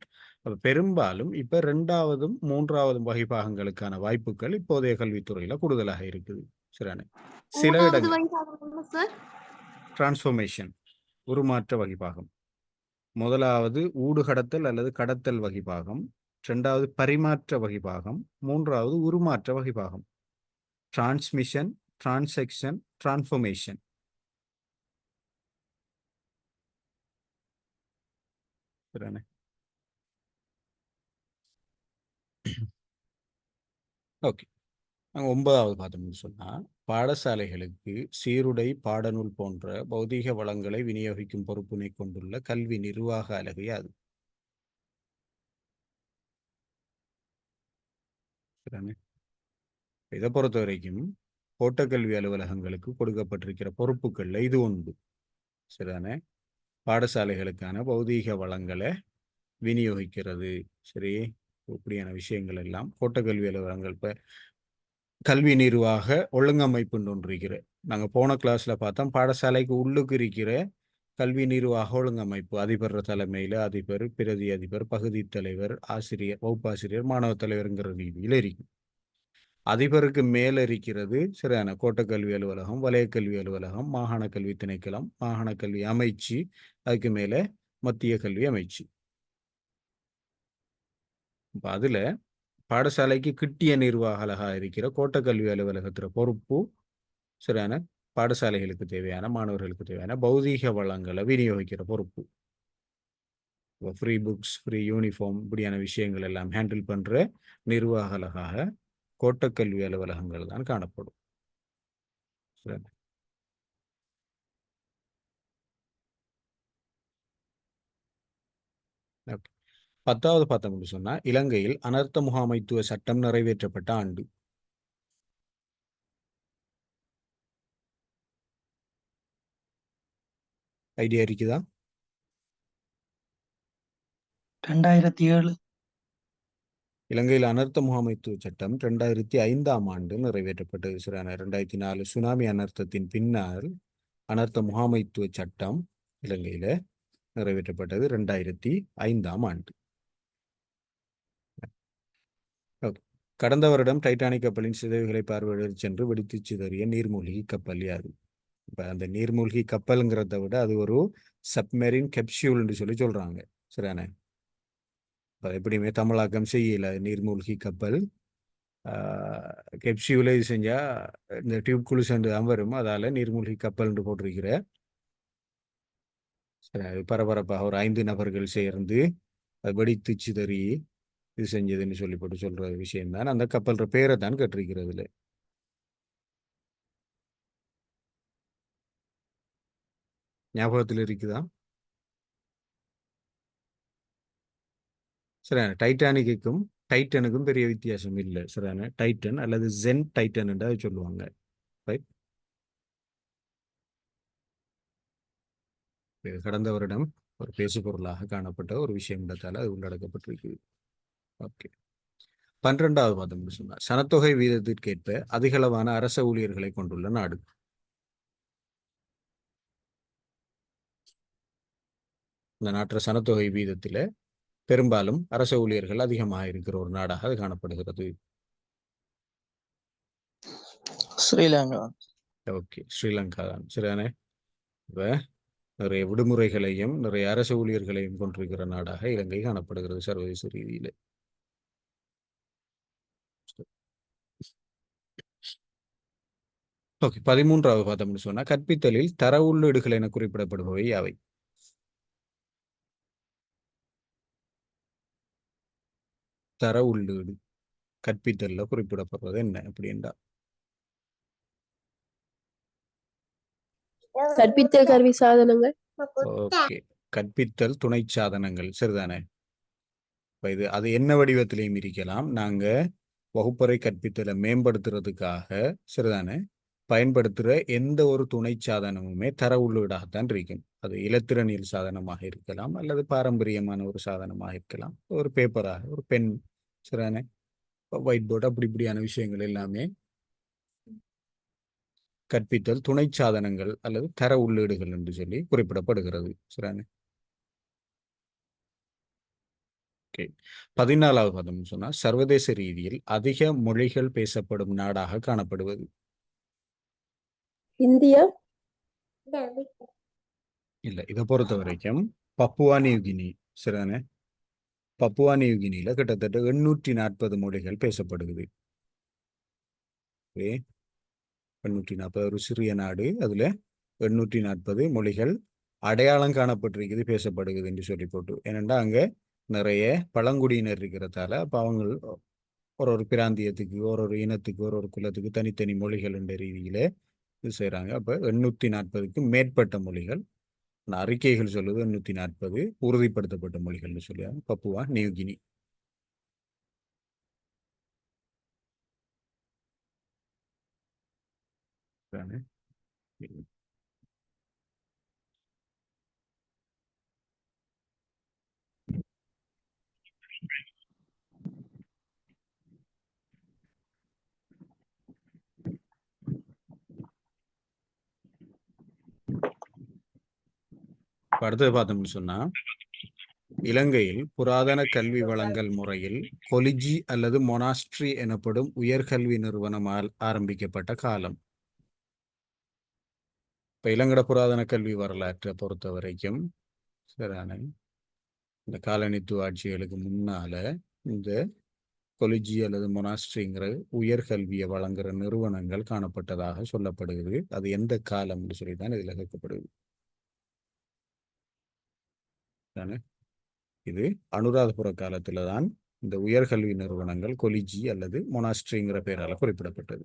பெரும்பாலும் இப்ப 2ஆவதும் 3ஆவதும் வகிபாகங்களுக்கான வாய்ப்புகள் இப்போதைய கல்வித்துறையில கூடுதலாக இருக்குது. சரியான. சில மூணாவது இடங்கள் வகிபாகம் சார். டிரான்ஸ்ஃபர்மேஷன், உருமாற்ற வகிபாகம். முதலாவது ஊடுகடத்தல் அல்லது கடத்தல் வகிபாகம், இரண்டாவது பரிமாற்ற வகிபாகம், மூன்றாவது உருமாற்ற வகிபாகம். Transmission, transaction, transformation. ஓகே. நாங்கள் 9ஆவது பார்த்தோம்னு சொன்னா பாடசாலைகளுக்கு சீருடை, பாடநூல் போன்ற பௌதீக வளங்களை விநியோகிக்கும் பொறுப்பினை கொண்டுள்ள கல்வி நிர்வாக அலகு யாது? இதை பொறுத்த வரைக்கும் கோட்டக்கல்வி அலுவலகங்களுக்கு கொடுக்கப்பட்டிருக்கிற பொறுப்புகள்ல இது ஒன்று. சரிதானே. பாடசாலைகளுக்கான பௌதீக வளங்களை விநியோகிக்கிறது. சரி. இப்படியான விஷயங்கள் எல்லாம் கோட்டக்கல்வி அலுவலகங்கள். இப்ப கல்வி நிர்வாக ஒழுங்கமைப்புன்னு ஒன்று இருக்கிற, நாங்கள் போன கிளாஸ்ல பார்த்தோம், பாடசாலைக்கு உள்ளுக்கு இருக்கிற கல்வி நிர்வாக ஒழுங்கமைப்பு. அதிபர் தலைமையில் அதிபர், பிரதி அதிபர், பகுதி தலைவர், ஆசிரியர், வகுப்பாசிரியர், மாணவ தலைவருங்கிற ரீதியில் இருக்கும். அதிபருக்கு மேல இருக்கிறது சரியான கோட்டக்கல்வி அலுவலகம், வலய கல்வி அலுவலகம், மாகாண கல்வி திணைக்களம், மாகாண கல்வி அமைச்சு, அதுக்கு மேல மத்திய கல்வி அமைச்சு. இப்ப அதுல பாடசாலைக்கு கிட்டிய நிர்வாக இருக்கிற கோட்டக்கல்வி அலுவலகத்துல பொறுப்பு சரியான பாடசாலைகளுக்கு தேவையான, மாணவர்களுக்கு தேவையான பௌதீக வளங்களை விநியோகிக்கிற பொறுப்பு. ஃப்ரீ புக்ஸ், ஃப்ரீ யூனிஃபார்ம், இப்படியான விஷயங்கள் எல்லாம் ஹேண்டில் பண்ற நிர்வாக கோட்டக்கல்வி அலுவலகங்கள் தான் காணப்படும். ஓகே. 10ஆவது பார்த்தோம்னு சொன்னா இலங்கையில் அனர்த்த முகாமைத்துவ சட்டம் நிறைவேற்றப்பட்ட ஆண்டு. ஐடியா இருக்குதா? 2007. இலங்கையில் அனர்த்த முகாமைத்துவ சட்டம் 2005ஆம் ஆண்டு நிறைவேற்றப்பட்டது. சரியான. 2004 சுனாமி அனர்த்தத்தின் பின்னால் அனர்த்த முகாமைத்துவ சட்டம் இலங்கையில நிறைவேற்றப்பட்டது 2005ஆம் ஆண்டு. கடந்த வருடம் டைட்டானிக் கப்பலின் சிதைவுகளை பார்வையிட சென்று வெடித்து சிதறிய நீர்மூழ்கி கப்பல் யாது? இப்ப அந்த நீர்மூழ்கி கப்பல்ங்கிறத விட அது ஒரு சப்மெரின் கேப்சியூல்னு சொல்றாங்க. சரியான. எப்படியுமே தமிழாக்கம் செய்யல. நீர்மூழ்கி கப்பல் கேப்சியூல இது செஞ்சா இந்த டியூப் குழு சென்று தான் வரும். அதால நீர்மூழ்கி கப்பல் என்று போட்டிருக்கிற. பரபரப்பாக ஒரு 5 நபர்கள் சேர்ந்து வெடித்து சிதறி இது செஞ்சதுன்னு சொல்லி போட்டு சொல்ற விஷயம்தான். அந்த கப்பல் பேரை தான் கேட்டிருக்கிறதுல. ஞாபகத்தில் இருக்குதா? சரியான டைட்டானிக்குக்கும் டைட்டனுக்கும் பெரிய வித்தியாசம் இல்லை. சரியான டைட்டன் அல்லது ஜென் டைட்டன் என்று அதை சொல்லுவாங்க. ரைட். இது கடந்த வருடம் ஒரு பேசு பொருளாக காணப்பட்ட ஒரு விஷயம் இடத்தால் அது உள்ளடக்கப்பட்டிருக்கு. ஓகே. 12வது பாதம் சொன்னார் சனத்தொகை வீதத்திற்கேற்ப அதிகளவான அரச ஊழியர்களை கொண்டுள்ள நாடு. இந்த நாட்டில் சனத்தொகை வீதத்தில் பெரும்பாலும் அரச ஊழியர்கள் அதிகமாக இருக்கிற ஒரு நாடாக அது காணப்படுகிறது. ஸ்ரீலங்கா. ஓகே, ஸ்ரீலங்கா தான். சரிதானே? இப்போ நிறைய விடுமுறைகளையும் நிறைய அரசு ஊழியர்களையும் கொண்டிருக்கிற நாடாக இலங்கை காணப்படுகிறது சர்வதேச ரீதியில். ஓகே. 13வது பார்த்தோம்னு சொன்னா கற்பித்தலில் தர உள்ளீடுகள் என குறிப்பிடப்படுபவை யாவை? தர உள்ளீடு கற்பித்தல்ல குறிப்பிடப்படுறது என்ன அப்படின்றா? கற்பித்தல் கருவி சாதனங்கள். ஓகே, கற்பித்தல் துணை சாதனங்கள். சரிதானே? இப்ப இது அது என்ன வடிவத்திலையும் இருக்கலாம். நாங்க வகுப்பறை கற்பித்தலை மேம்படுத்துறதுக்காக சரிதானே பயன்படுத்துகிற எந்த ஒரு துணை சாதனமுமே தர உள்ளீடாகத்தான் இருக்கும். அது இலத்திரனியல் சாதனமாக இருக்கலாம் அல்லது பாரம்பரியமான ஒரு சாதனமாக இருக்கலாம், ஒரு பேப்பராக, ஒரு பென், சரிதானே, ஒயிட் போர்டு, அப்படி இப்படியான விஷயங்கள் எல்லாமே கற்பித்தல் துணை சாதனங்கள் அல்லது தர உள்ளீடுகள் என்று சொல்லி குறிப்பிடப்படுகிறது. சரிதானே? ஓகே. 14வது பதம் சொன்னா சர்வதேச ரீதியில் அதிக மொழிகள் பேசப்படும் நாடாக காணப்படுவது. இந்தியா. இல்ல, இதை பொறுத்த வரைக்கும் பப்புவா நியூகினி. சரிதானே? பப்புவா நியூகினியில கிட்டத்தட்ட 840 மொழிகள் பேசப்படுகிறது. 840 ஒரு சிறிய நாடு, அதுல 840 மொழிகள் அடையாளம் காணப்பட்டிருக்குது, பேசப்படுகிறது என்று சொல்லி போட்டு. ஏனென்றா அங்க நிறைய பழங்குடியினர் இருக்கிறதால அப்ப அவங்க ஒரு ஒரு பிராந்தியத்துக்கு, ஒரு ஒரு இனத்துக்கு, ஒரு ஒரு குலத்துக்கு தனித்தனி மொழிகள் என்ற ரீதியில இது செய்யறாங்க. அப்ப 840க்கு மேற்பட்ட மொழிகள், அறிக்கைகள் சொல்லுது 840 உறுதிப்படுத்தப்பட்ட மொழிகள்னு சொல்லுவாங்க பப்புவா நியூகினி. அடுத்தது பார்த்தோம்னு சொன்னா இலங்கையில் புராதன கல்வி வழங்கல் முறையில் கொலிஜி அல்லது மொனாஸ்ட்ரி எனப்படும் உயர்கல்வி நிறுவனம் ஆரம்பிக்கப்பட்ட காலம். இப்ப இலங்கட புராதன கல்வி வரலாற்றை பொறுத்த வரைக்கும் சரியான இந்த காலனித்துவ ஆட்சிகளுக்கு முன்னால இந்த கொலிஜி அல்லது மொனாஸ்ட்ரிங்கிற உயர்கல்வியை வழங்குற நிறுவனங்கள் காணப்பட்டதாக சொல்லப்படுகிறது. அது எந்த காலம்னு சொல்லி தான் இதில் கேட்கப்படுது. இது அனுராதபுர காலத்துல தான் இந்த உயர்கல்வி நிறுவனங்கள் கொலிஜி அல்லது மொனாஸ்ட்ரிங்கிற பெயரால குறிப்பிடப்பட்டது.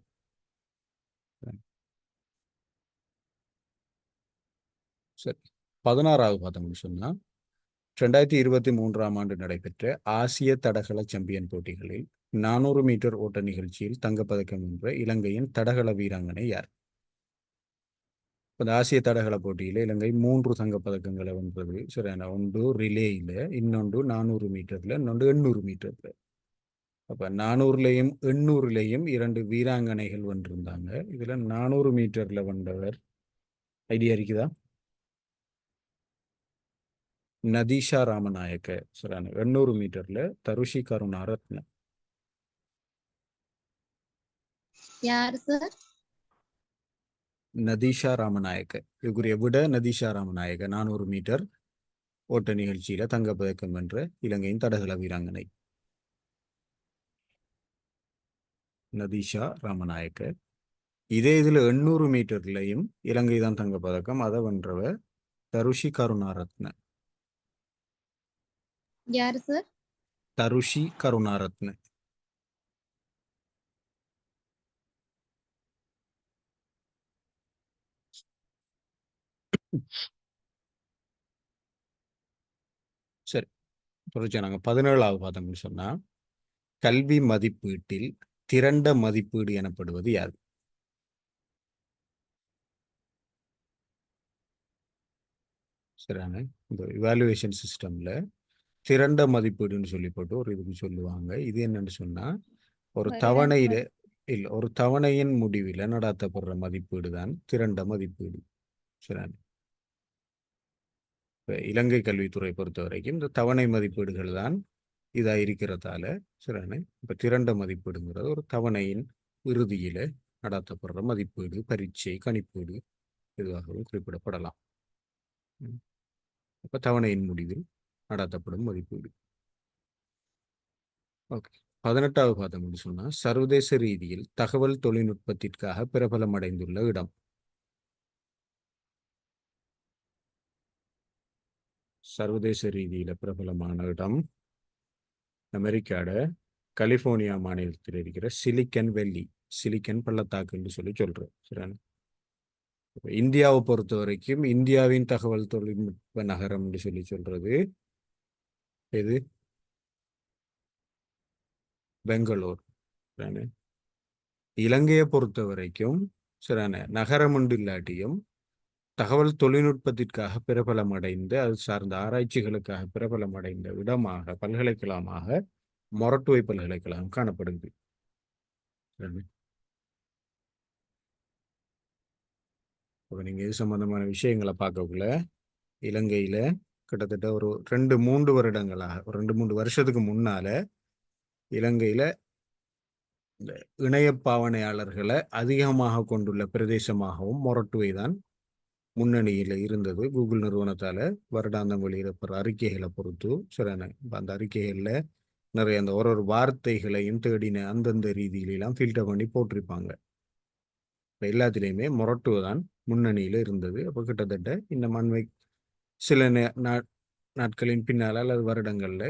சரி, 16வது பார்த்தோம்னு சொன்னா 2023ஆம் ஆண்டு நடைபெற்ற ஆசிய தடகள சாம்பியன் போட்டிகளில் 400 மீட்டர் ஓட்ட நிகழ்ச்சியில் தங்கப்பதக்கம் வென்ற இலங்கையின் தடகள வீராங்கனை யார்? இந்த ஆசிய தடகள போட்டியில இலங்கை 3 தங்கப்பதக்கங்களை வென்றது. சரியான, ஒன்று ரிலேயில, இன்னொன்று 400 மீட்டர்ல, இன்னொன்று 800 மீட்டர்ல. அப்ப 400லையும் 800லையும் 2 வீராங்கனைகள் வென்றிருந்தாங்க. இதுல 400 மீட்டர்ல வென்றவர் ஐடியா இருக்குதா? நதீஷா ராமநாயக்க. சரியான, 800 மீட்டர்ல தருஷி கருணாரத்ன. யார் சார்? நதீஷா ராமநாயக்க. இதுக்குரிய விட நதீஷா ராமநாயக்க 400 மீட்டர் ஓட்ட நிகழ்ச்சியில தங்கப்பதக்கம் வென்ற இலங்கையின் தடகள வீராங்கனை நதீஷா ராமநாயக்க. இதே இதுல 800 மீட்டர்லையும் இலங்கை தான் தங்கப்பதக்கம், அதை வென்றவர் தருஷி கருணாரத்ன. யார் சார்? தருஷி கருணாரத்ன. தொடர்ச்சியா நாங்கள் 17வது பார்த்தோம்னு சொன்னா கல்வி மதிப்பீட்டில் திரண்ட மதிப்பீடு எனப்படுவது யாது? சரியான இந்த இவாலுவேஷன் சிஸ்டம்ல திரண்ட மதிப்பீடுன்னு சொல்லி போட்டு ஒரு இதுக்கு சொல்லுவாங்க. இது என்னன்னு சொன்னா ஒரு தவணையில இல்ல ஒரு தவணையின் முடிவில் நடாத்தப்படுற மதிப்பீடு தான் திரண்ட மதிப்பீடு. சரியான இப்ப இலங்கை கல்வித்துறை பொறுத்த வரைக்கும் இந்த தவணை மதிப்பீடுகள் தான் இதா இருக்கிறதால சரியான இப்ப திரண்ட மதிப்பீடுங்கிறது ஒரு தவணையின் இறுதியில நடாத்தப்படுற மதிப்பீடு, பரீட்சை, கணிப்பீடு இதுவாகவும் குறிப்பிடப்படலாம். இப்ப தவணையின் முடிவில் நடாத்தப்படும் மதிப்பீடு. ஓகே 18வது பார்த்தோம்னு சொன்னா சர்வதேச ரீதியில் தகவல் தொழில்நுட்பத்திற்காக பிரபலம் அடைந்துள்ள இடம். சர்வதேச ரீதியில பிரபலமான இடம் அமெரிக்காட கலிபோர்னியா மாநிலத்தில் இருக்கிற சிலிக்கன் வெல்லி, சிலிக்கன் பள்ளத்தாக்குன்னு சொல்லி சொல்றோம். சரியான இந்தியாவை பொறுத்த வரைக்கும் இந்தியாவின் தகவல் தொழில்நுட்ப நகரம் சொல்லி சொல்றது எது? பெங்களூர். சரியான இலங்கையை பொறுத்த வரைக்கும் சரியான நகரம் ஒன்று இல்லாட்டியும் தகவல் தொழில்நுட்பத்திற்காக பிரபலம் அடைந்து அது சார்ந்த ஆராய்ச்சிகளுக்காக பிரபலம் அடைந்த இடமாக பல்கலைக்கழகமாக மொரட்டுவை பல்கலைக்கழகம் காணப்படுது. இப்போ நீங்க இது சம்பந்தமான விஷயங்களை பார்க்கக்குள்ள இலங்கையில கிட்டத்தட்ட ஒரு 2-3 வருடங்களாக ஒரு 2-3 வருஷத்துக்கு முன்னால இலங்கையில இந்த இணைய பாவனையாளர்களை அதிகமாக கொண்டுள்ள பிரதேசமாகவும் மொரட்டுவை தான் முன்னணியில் இருந்தது. கூகுள் நிறுவனத்தால வருடாந்தம் வெளியிடப்படுற அறிக்கைகளை பொறுத்து சரியான அந்த அறிக்கைகள்ல நிறைய அந்த ஒரு வார்த்தைகளையும் தேடின அந்தந்த ரீதியிலாம் ஃபில்டர் பண்ணி போட்டிருப்பாங்க. இப்போ எல்லாத்திலையுமே மொரட்டுவை தான் முன்னணியில் இருந்தது. அப்போ கிட்டத்தட்ட இந்த மண்மை சில நாட்களின் பின்னால் அல்லது வருடங்கள்ல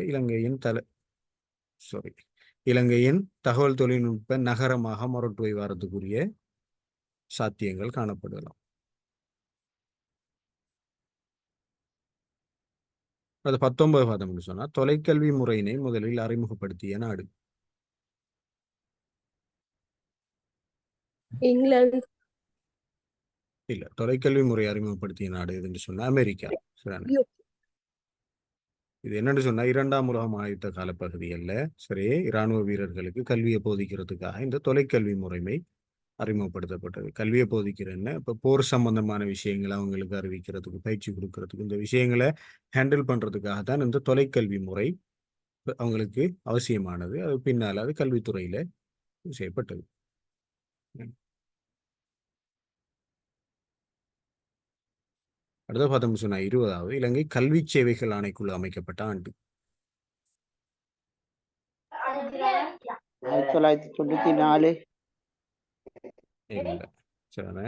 இலங்கையின் தகவல் தொழில்நுட்ப நகரமாக மொரட்டுவை வரதுக்குரிய சாத்தியங்கள் காணப்படலாம். அது 19 பார்த்தோம்னு சொன்னா தொலைக்கல்வி முறையினை முதலில் அறிமுகப்படுத்திய நாடு. இங்கிலாந்து. இல்ல, தொலைக்கல்வி முறை அறிமுகப்படுத்திய நாடு எதுன்னு சொன்னா அமெரிக்கா. சரியான இது என்னன்னு சொன்னா 2ஆம் உலக மகாயுத்த காலப்பகுதிகளில் சரி இராணுவ வீரர்களுக்கு கல்வியை போதிக்கிறதுக்காக இந்த தொலைக்கல்வி முறைமை அறிமுகப்படுத்தப்பட்டது. கல்வியை போதிக்கிறேன்னு இப்போ போர் சம்பந்தமான விஷயங்களை அவங்களுக்கு அறிவிக்கிறதுக்கு பயிற்சி கொடுக்கறதுக்கு இந்த விஷயங்களை ஹேண்டில் பண்றதுக்காக தான் இந்த தொலைக்கல்வி முறை அவங்களுக்கு அவசியமானது. அது பின்னால் அது கல்வித்துறையில செய்யப்பட்டது. அடுத்த பார்த்தோம்னு சொன்னா 20வது இலங்கை கல்வி சேவைகள் ஆணைக்குழு அமைக்கப்பட்ட ஆண்டு. 1994. இல்ல சரியான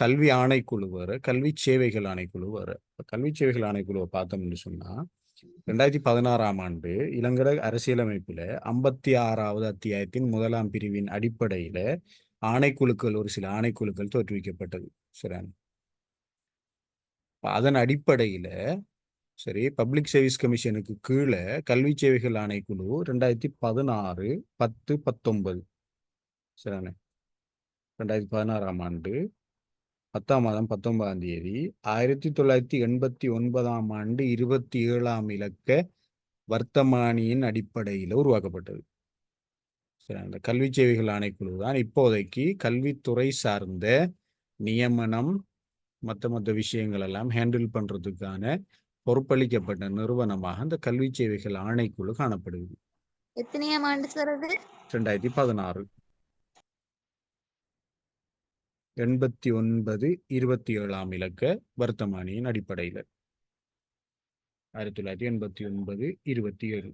கல்வி ஆணைக்குழு வேற, கல்வி சேவைகள் ஆணைக்குழு வேற. கல்வி சேவைகள் ஆணைக்குழுவை பார்த்தோம்னு சொன்னா 2016ஆம் ஆண்டு இலங்கை அரசியலமைப்புல 56வது அத்தியாயத்தின் 1ஆம் பிரிவின் அடிப்படையில ஆணைக்குழுக்கள் ஒரு சில ஆணைக்குழுக்கள் தோற்றுவிக்கப்பட்டது. சரியான அதன் அடிப்படையில சரி பப்ளிக் சர்வீஸ் கமிஷனுக்கு கீழே கல்வி சேவைகள் ஆணைக்குழு 2016, 10, 19 சரியான 2016ஆம் ஆண்டு 10ஆம் மாதம் 19ஆம் தேதி 1989ஆம் ஆண்டு 27ஆம் இலக்க வர்த்தமானியின் அடிப்படையில் உருவாக்கப்பட்டது. சரி அந்த கல்வி சேவைகள் ஆணைக்குழு தான் இப்போதைக்கு கல்வித்துறை சார்ந்த நியமனம் மற்ற விஷயங்கள் எல்லாம் ஹேண்டில் பண்றதுக்கான பொறுப்பளிக்கப்பட்ட நிறுவனமாக இந்த கல்வி சேவைகள் ஆணைக்குழு காணப்படுகிறது. எத்தனையாம் ஆண்டு சார் அது? 2016 89 27ஆம் இலக்க வர்த்தமானியின் அடிப்படையில் 1989 27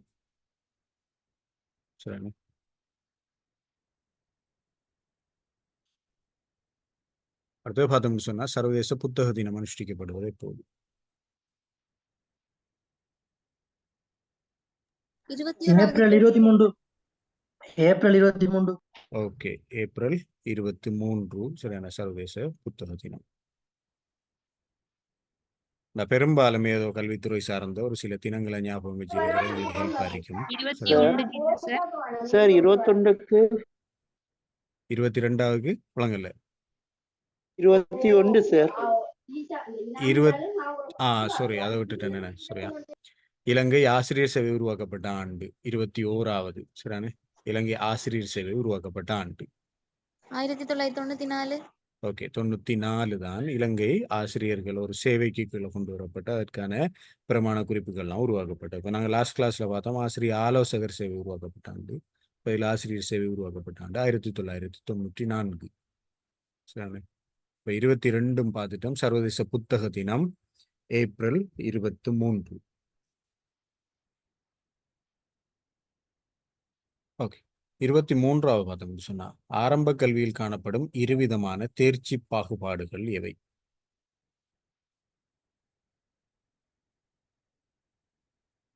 சரி. அடுத்து பார்த்தோம்னு சொன்னா சர்வதேச புத்தக தினம் அனுஷ்டிக்கப்படுவது எப்போது? ஏப்ரல் 23. ஏப்ரல் 23. ஓகே, ஏப்ரல் 23 சரியான சர்வதேச புத்தக தினம். நான் பெரும்பாலும் ஏதோ கல்வித்துறை சார்ந்த ஒரு சில தினங்களை ஞாபகம் வச்சிருக்கிறது எங்களுக்கு ஹெல்ப்பாக இருக்கும். 21க்கு என்ன சார்? சார் 21க்கு 22வது புலங்கல்ல 21 சார். சாரி, அதை விட்டுட்டேன் என்ன சரியா. இலங்கை ஆசிரியர் சேவை உருவாக்கப்பட்ட ஆண்டு 21வது. சரியானே, இலங்கை ஆசிரியர் சேவை உருவாக்கப்பட்ட ஆண்டு 1994. ஓகே, 94 தான் இலங்கை ஆசிரியர்கள் ஒரு சேவைக்கு கீழே கொண்டு வரப்பட்ட அதற்கான பிரமாண குறிப்புகள்லாம் உருவாக்கப்பட்டது. இப்போ நாங்கள் லாஸ்ட் கிளாஸ்ல பார்த்தோம் ஆசிரியர் ஆலோசகர் சேவை உருவாக்கப்பட்ட ஆண்டு. இப்போ இதில் ஆசிரியர் சேவை உருவாக்கப்பட்ட ஆண்டு 1994. சரியானே, இப்போ 22 பார்த்துட்டோம். சர்வதேச புத்தக தினம் ஏப்ரல் 23. ஓகே, 23வது பார்த்தோம்னு சொன்னா ஆரம்ப கல்வியில் காணப்படும் இருவிதமான தேர்ச்சி பாகுபாடுகள் எவை?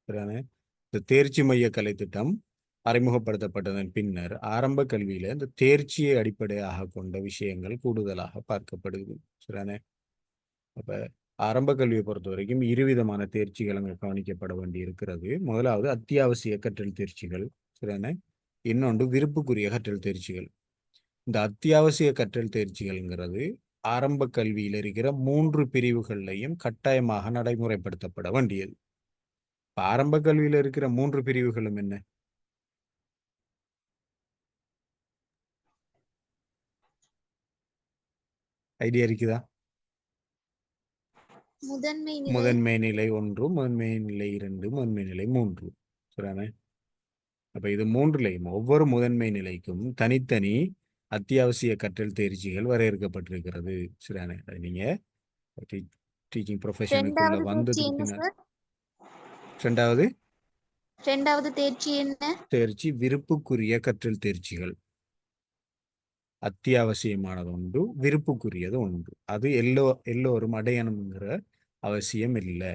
இந்த தேர்ச்சி மைய கலை திட்டம் அறிமுகப்படுத்தப்பட்டதன் பின்னர் ஆரம்ப கல்வியில இந்த தேர்ச்சியை அடிப்படையாக கொண்ட விஷயங்கள் கூடுதலாக பார்க்கப்படுது. சரியானே, அப்ப ஆரம்ப கல்வியை பொறுத்த வரைக்கும் இருவிதமான தேர்ச்சிகள் அங்கே கவனிக்கப்பட வேண்டி இருக்கிறது. முதலாவது அத்தியாவசிய கற்றல் தேர்ச்சிகள். சரியானே, இன்னொன்று விருப்புக்குரிய கற்றல் தேர்ச்சிகள். இந்த அத்தியாவசிய கற்றல் தேர்ச்சிகள்ங்கிறது ஆரம்ப கல்வியில் இருக்கிற 3 பிரிவுகள்லையும் கட்டாயமாக நடைமுறைப்படுத்தப்பட வேண்டியது. ஆரம்ப கல்வியில் இருக்கிற 3 பிரிவுகளும் என்ன? ஐடியா இருக்குதா? முதன்மை நிலை. முதன்மை நிலை 1, முதன்மை நிலை 2, முதன்மை நிலை 3. சரியானே, அப்ப இது 3லையும் ஒவ்வொரு முதன்மை நிலைக்கும் தனித்தனி அத்தியாவசிய கற்றல் தேர்ச்சிகள் வரையறுக்கப்பட்டிருக்கிறது. சரியானே, அது நீங்க டீச்சிங் ப்ரொஃபஷனுக்குள்ள ரெண்டாவது தேர்ச்சி வந்ததுக்கு என்ன பின்னர் சார்? ரெண்டாவது ரெண்டாவது தேர்ச்சி என்ன? தேர்ச்சி விருப்புக்குரிய கற்றல் தேர்ச்சிகள். அத்தியாவசியமானது ஒன்று, விருப்புக்குரியது ஒன்று. அது எல்லோரும் அடையணுங்கிற அவசியம் இல்லை.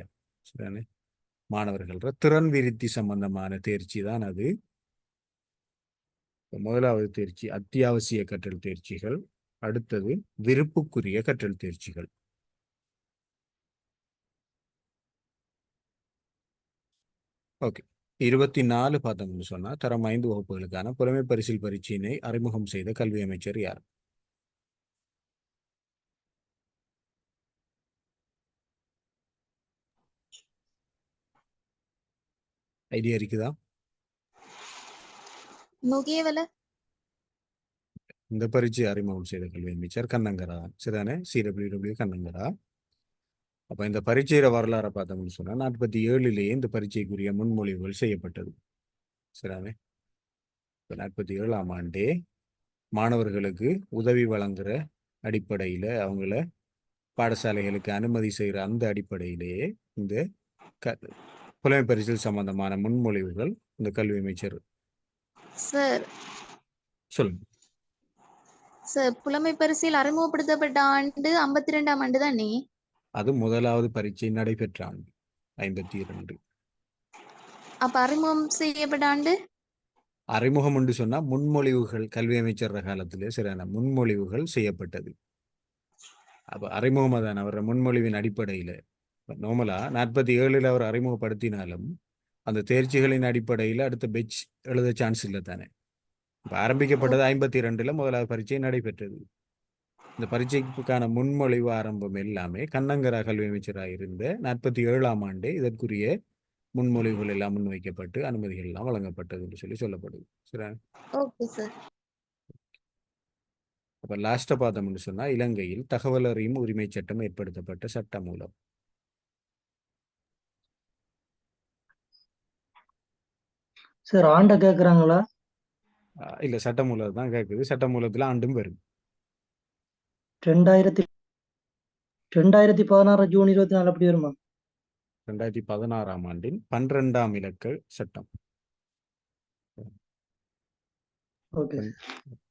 சரியானே, மாணவர்கள திறன் விருத்தி சம்பந்தமான தேர்ச்சி தான் அது. முதலாவது தேர்ச்சி அத்தியாவசிய கற்றல் தேர்ச்சிகள், அடுத்தது விருப்புக்குரிய கற்றல் தேர்ச்சிகள். ஓகே, 24 பார்த்தோம்னு சொன்னா தரம் 5 வகுப்புகளுக்கான புலமை பரிசில் பரீட்சையினை அறிமுகம் செய்த கல்வி அமைச்சர் யார்? ஐடியா இருக்குதா? நுகேவல. இந்த பரீட்சை அறிமுகம் செய்த கல்வி அமைச்சர் கண்ணங்கரா. சரிதானே, CWW கண்ணங்கரா. அப்ப இந்த பரீட்சையில வரலாறை பார்த்தோம்னு சொன்னா 47லேயே இந்த பரீட்சைக்குரிய முன்மொழிவுகள் செய்யப்பட்டது. சரிதானே, 47ஆம் ஆண்டே மாணவர்களுக்கு உதவி வழங்குற அடிப்படையில அவங்கள பாடசாலைகளுக்கு அனுமதி செய்கிற அந்த அடிப்படையிலேயே இந்த புலமை பரிசில் சம்பந்தமான முன்மொழிவுகள் இந்த கல்வி அமைச்சர் சார் சொல்லுங்க. சார், புலமை பரிசில் அறிமுகப்படுத்தப்பட்ட ஆண்டு 52ஆம் ஆண்டு தானே? அது முதலாவது பரீட்சை நடைபெற்ற ஆண்டு 52. அப்ப அறிமுகம் செய்யப்பட்ட ஆண்டு? அறிமுகம் என்று சொன்னா முன்மொழிவுகள் கல்வி அமைச்சர் காலத்திலே சரியான முன்மொழிவுகள் செய்யப்பட்டது. அப்ப அறிமுகமாக தான் அவர் முன்மொழிவின் அடிப்படையில நார்மலா 47ல் அவர் அறிமுகப்படுத்தினாலும் அந்த தேர்ச்சிகளின் அடிப்படையில் அடுத்த பெச் எழுத சான்ஸ் இல்லை தானே. இப்போ ஆரம்பிக்கப்பட்டது 52ல் முதலாவது பரீட்சை நடைபெற்றது. இந்த பரீட்சைக்கான முன்மொழிவு ஆரம்பம் எல்லாமே கண்ணங்கரா கல்வி அமைச்சராக இருந்த 47ஆம் ஆண்டே இதற்குரிய முன்மொழிவுகள் எல்லாம் முன்வைக்கப்பட்டு அனுமதிகள் எல்லாம் வழங்கப்பட்டது என்று சொல்லப்படுது. சரி, ஓகே சார். அப்ப லாஸ்டா பார்த்தோம்னு சொன்னா இலங்கையில் தகவல் அறியும் உரிமை சட்டம் ஏற்படுத்தப்பட்ட சட்டமூலம். சார் ஆண்ட கேக்குறாங்களா? இல்ல, சட்டமூலம் தான் கேட்குது. சட்டமூலத்துல ஆண்டும் வரும். 2016 ஜூன் 24 அப்படி வருமா? 2016ஆம் ஆண்டின் 12ஆம் இலக்க சட்டம். ஓகே.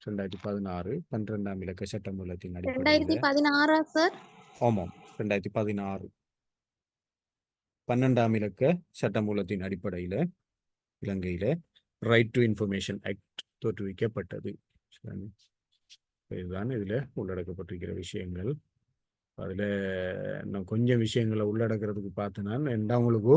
2016 12ஆம் இலக்க சட்டமூலத்தின் அடிப்படையில் 2016 சார்? ஆமாம், 2016 12ஆம் இலக்க சட்டமூலத்தின் அடிப்படையில இலங்கையில ரைட் டு இன்ஃபர்மேஷன் ஆக்ட் தோற்றுவிக்கப்பட்டது. இதுதான் இதுல உள்ளடக்கப்பட்டிருக்கிற விஷயங்கள். அதில் இன்னும் கொஞ்சம் விஷயங்களை உள்ளடக்கிறதுக்கு பார்த்து நான் உங்களுக்கு